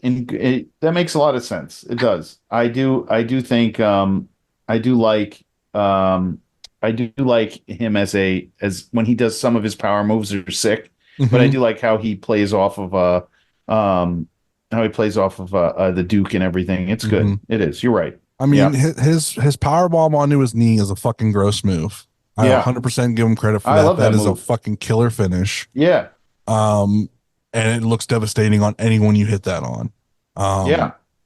Speaker 4: That makes a lot of sense. It does. I do think. I do like him as when he does some of his power moves are sick, but I do like how he plays off of the Duke and everything. It's good. It is. You're right.
Speaker 2: I mean, his power bomb onto his knee is a fucking gross move. I 100% give him credit for that.
Speaker 4: Love that
Speaker 2: is
Speaker 4: move.
Speaker 2: A fucking killer finish.
Speaker 4: Yeah.
Speaker 2: And it looks devastating on anyone you hit that on.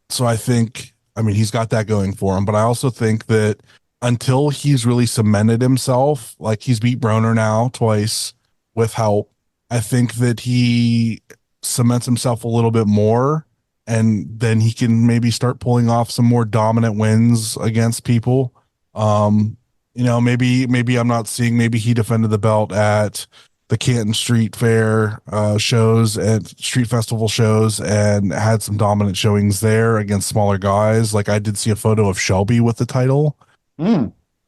Speaker 2: So I think, I mean, he's got that going for him, but I also think that until he's really cemented himself, like he's beat Broner now twice with help, I think that he cements himself a little bit more, and then he can maybe start pulling off some more dominant wins against people. You know, maybe I'm not seeing, maybe he defended the belt at the Canton Street Fair shows and Street Festival shows and had some dominant showings there against smaller guys. Like I did see a photo of Shelby with the title.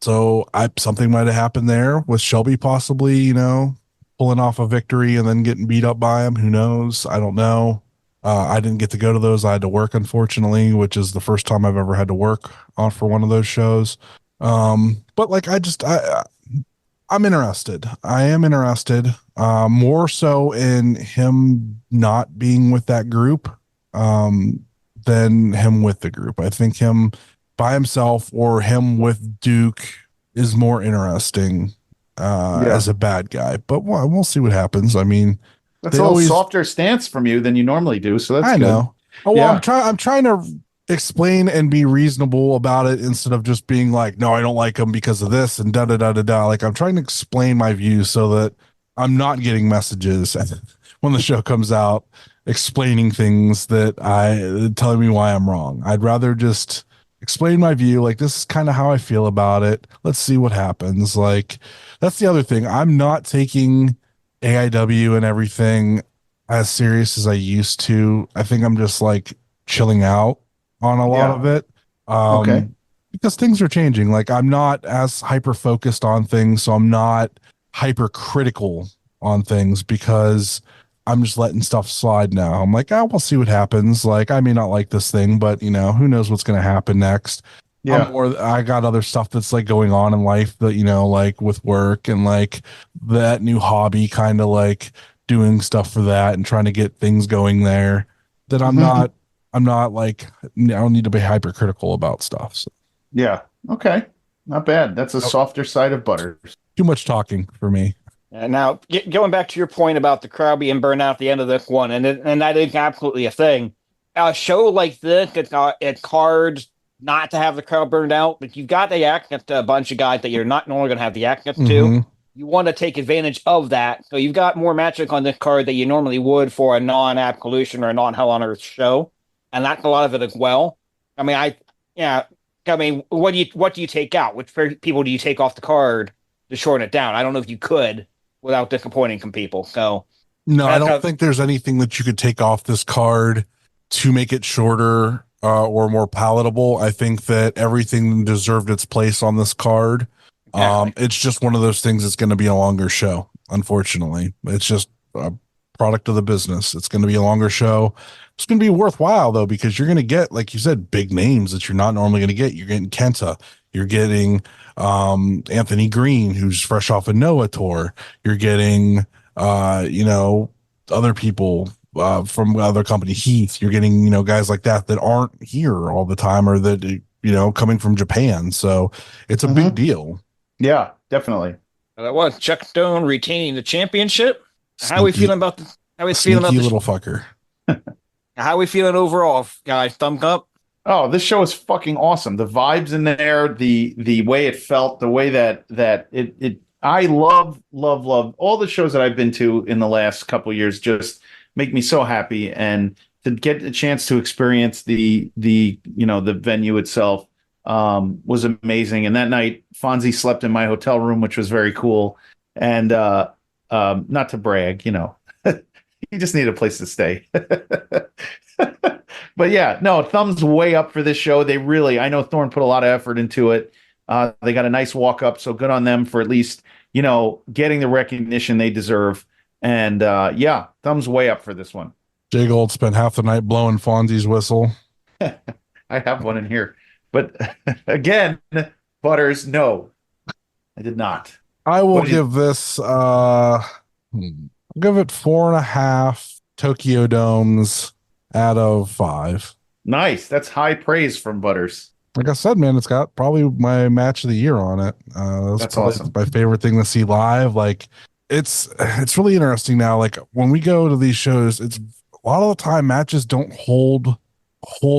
Speaker 2: So something might have happened there with Shelby possibly, you know, pulling off a victory and then getting beat up by him. Who knows? I don't know. I didn't get to go to those. I had to work, unfortunately, which is the first time I've ever had to work on for one of those shows. But like, I'm interested. I am interested, more so in him not being with that group, than him with the group. I think him by himself or him with Duke is more interesting,
Speaker 4: Yeah.
Speaker 2: as a bad guy. But we'll see what happens. I mean,
Speaker 4: That's
Speaker 2: they
Speaker 4: a little
Speaker 2: always,
Speaker 4: softer stance from you than you normally do, so that's
Speaker 2: I
Speaker 4: good.
Speaker 2: know. Oh, well,
Speaker 4: Yeah.
Speaker 2: I'm trying to explain and be reasonable about it instead of just being like, no, I don't like him because of this and da da da da da. Like, I'm trying to explain my views so that I'm not getting messages when the show comes out explaining things that I telling me why I'm wrong. I'd rather just explain my view. Like, this is kind of how I feel about it. Let's see what happens. Like, that's the other thing. I'm not taking AIW and everything as serious as I used to. I think I'm just like chilling out on a lot
Speaker 4: Yeah.
Speaker 2: of it.
Speaker 4: Okay.
Speaker 2: Because things are changing. Like, I'm not as hyper focused on things, so I'm not hyper critical on things because I'm just letting stuff slide now. I'm like, oh, we'll see what happens. Like, I may not like this thing, but who knows what's going to happen next.
Speaker 4: Yeah.
Speaker 2: I got other stuff that's like going on in life that, like with work and like that new hobby, kind of like doing stuff for that and trying to get things going there that I'm not like, I don't need to be hypercritical about stuff. So
Speaker 4: Yeah. Okay. Not bad. That's a softer side of Butters.
Speaker 2: too much talking for me.
Speaker 3: Now, going back to your point about the crowd being burned out at the end of this one, and that is absolutely a thing. A show like this, it's hard not to have the crowd burned out, but you've got the access to a bunch of guys that you're not normally going to have the access to. You want to take advantage of that. So you've got more matches on this card than you normally would for a non-Absolution or a non-Hell on Earth show. And that's a lot of it as well. I mean, what do you take out? Which people do you take off the card to shorten it down? I don't know if you could without disappointing some people. So
Speaker 2: no, I don't think there's anything that you could take off this card to make it shorter, or more palatable. I think that everything deserved its place on this card. Exactly. It's just one of those things that's going to be a longer show. Unfortunately, it's just a product of the business. It's going to be a longer show. It's going to be worthwhile though, because you're going to get, like you said, big names that you're not normally going to get. You're getting Kenta. You're getting Anthony Green, who's fresh off a Noah tour. You're getting other people from other company, Heath. You're getting guys like that aren't here all the time, or that coming from Japan. So it's a big deal.
Speaker 4: Yeah, definitely.
Speaker 3: That was Chuck Stone retaining the championship. How are we feeling about the? How are we
Speaker 2: feeling
Speaker 3: about
Speaker 2: the little fucker?
Speaker 3: How are we feeling overall, guys? Thumbs up.
Speaker 4: Oh, this show is fucking awesome. The vibes in there, the way it felt, the way that it I love all the shows that I've been to in the last couple of years. Just make me so happy, and to get a chance to experience the venue itself was amazing. And that night, Fonzie slept in my hotel room, which was very cool. And not to brag, he just needed a place to stay. But yeah, no, thumbs way up for this show. I know Thorne put a lot of effort into it. They got a nice walk up, so good on them for at least, getting the recognition they deserve. And yeah, thumbs way up for this one.
Speaker 2: Jgold spent half the night blowing Fonzie's whistle.
Speaker 4: I have one in here. But again, Butters, no, I did not.
Speaker 2: I will give this, I'll give it 4.5 Tokyo Domes out of 5.
Speaker 4: Nice. That's high praise from Butters.
Speaker 2: Like I said, man, it's got probably my match of the year on it. That's awesome. My favorite thing to see live. Like, it's really interesting now. Like, when we go to these shows, it's a lot of the time matches don't hold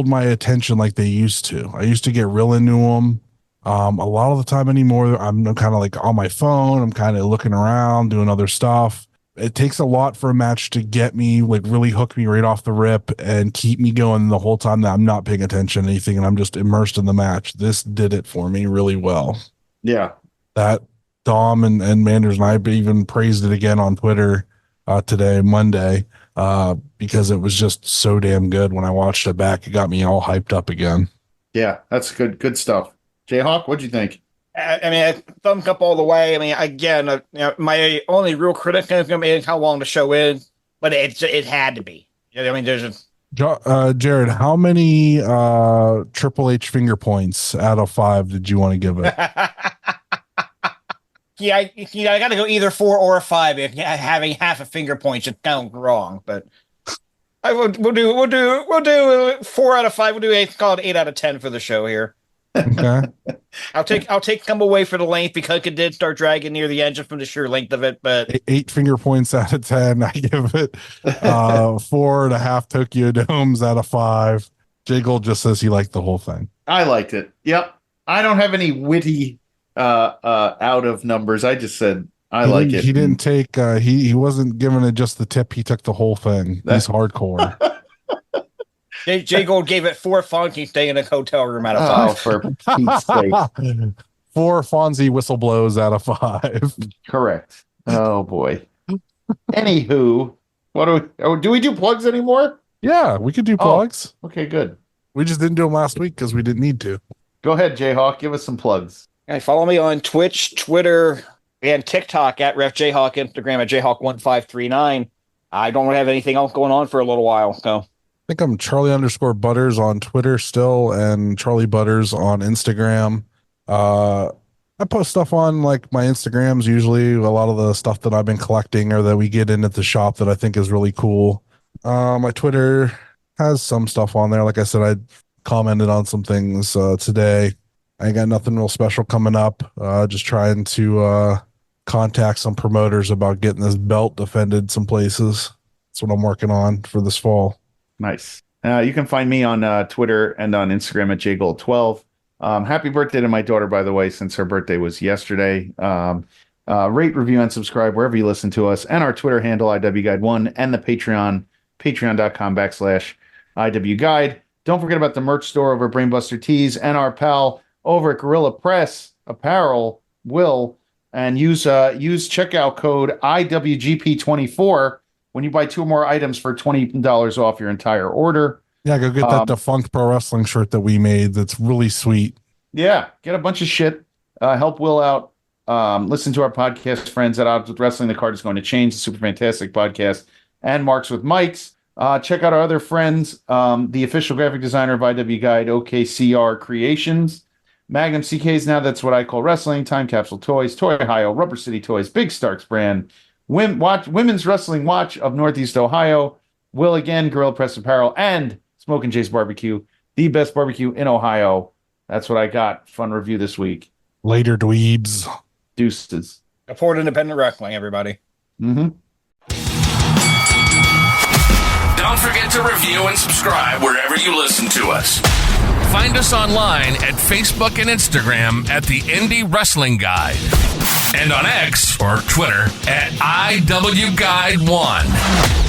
Speaker 2: my attention like they used to. I used to get real into them. A lot of the time anymore, I'm kind of like on my phone. I'm kind of looking around, doing other stuff. It takes a lot for a match to get me, like, really hook me right off the rip and keep me going the whole time that I'm not paying attention to anything and I'm just immersed in the match. This did it for me really well.
Speaker 4: Yeah.
Speaker 2: That Dom and Manders and I even praised it again on Twitter today, Monday, because it was just so damn good. When I watched it back, it got me all hyped up again.
Speaker 4: Yeah, that's good stuff. JHawk, what'd you think?
Speaker 3: I mean, thumbs up all the way. I mean, again, my only real criticism is how long the show is, but it had to be. I mean, there's
Speaker 2: Jared, how many Triple H finger points out of 5 did you want to give it?
Speaker 3: I got to go either 4 or 5. If having half a finger point is kind of wrong, but we'll do 4 out of 5. We'll do call it 8 out of 10 for the show here.
Speaker 2: Okay.
Speaker 3: I'll take come away for the length because it did start dragging near the end just from the sheer length of it. But
Speaker 2: 8 finger points out of 10. I give it 4.5 Tokyo Domes out of 5. Jgold just says he liked the whole thing.
Speaker 4: I liked it. Yep. I don't have any witty out of numbers. I just said I like it.
Speaker 2: He didn't take he wasn't giving it just the tip. He took the whole thing. He's hardcore.
Speaker 3: Jgold gave it 4 funky stay in a hotel room out of 5.
Speaker 4: Oh, for Pete's sake.
Speaker 2: 4 Fonzie whistle blows out of 5.
Speaker 4: Correct. Oh boy. Anywho, do we do plugs anymore?
Speaker 2: Yeah, we could do plugs.
Speaker 4: Okay, good.
Speaker 2: We just didn't do them last week because we didn't need to.
Speaker 4: Go ahead, JHawk. Give us some plugs.
Speaker 3: Hey, follow me on Twitch, Twitter, and TikTok at JHawk, Instagram at JHawk1539. I don't have anything else going on for a little while, so.
Speaker 2: I think I'm Charly_Butters on Twitter still, and Charly Butters on Instagram. I post stuff on like my Instagrams, usually a lot of the stuff that I've been collecting or that we get in at the shop that I think is really cool. My Twitter has some stuff on there. Like I said, I commented on some things today. I ain't got nothing real special coming up. Just trying to contact some promoters about getting this belt defended some places. That's what I'm working on for this fall.
Speaker 4: Nice. You can find me on Twitter and on Instagram at jgold12. Happy birthday to my daughter, by the way, since her birthday was yesterday. Rate, review, and subscribe wherever you listen to us, and our Twitter handle, IWGuide1, and the Patreon, patreon.com/IWGuide. Don't forget about the merch store over at Brainbuster Tees and our pal over at Gorilla Press Apparel, Will, and use checkout code IWGP24 when you buy 2 or more items for $20 off your entire order.
Speaker 2: Yeah, go get that defunct pro wrestling shirt that we made. That's really sweet.
Speaker 4: Yeah, get a bunch of shit. Help Will out. Listen to our podcast friends at Odds with Wrestling. The Card is Going to Change, the super fantastic podcast, and Marks with Mikes. Check out our other friends, the official graphic designer of IW Guide, OKCR Creations, Magnum CKs, now that's what I call wrestling, Time Capsule Toys, Toy Ohio, Rubber City Toys, Big Starks brand, Women's Wrestling Watch of Northeast Ohio, Will again, Gorilla Press Apparel, and Smokin' Jay's Barbecue, the best barbecue in Ohio. That's what I got. Fun review this week.
Speaker 2: Later, dweebs.
Speaker 4: Deuces.
Speaker 3: Support independent wrestling, everybody.
Speaker 4: Mm-hmm.
Speaker 1: Don't forget to review and subscribe wherever you listen to us. Find us online at Facebook and Instagram at the Indie Wrestling Guide. And on X or Twitter at IWGuide1.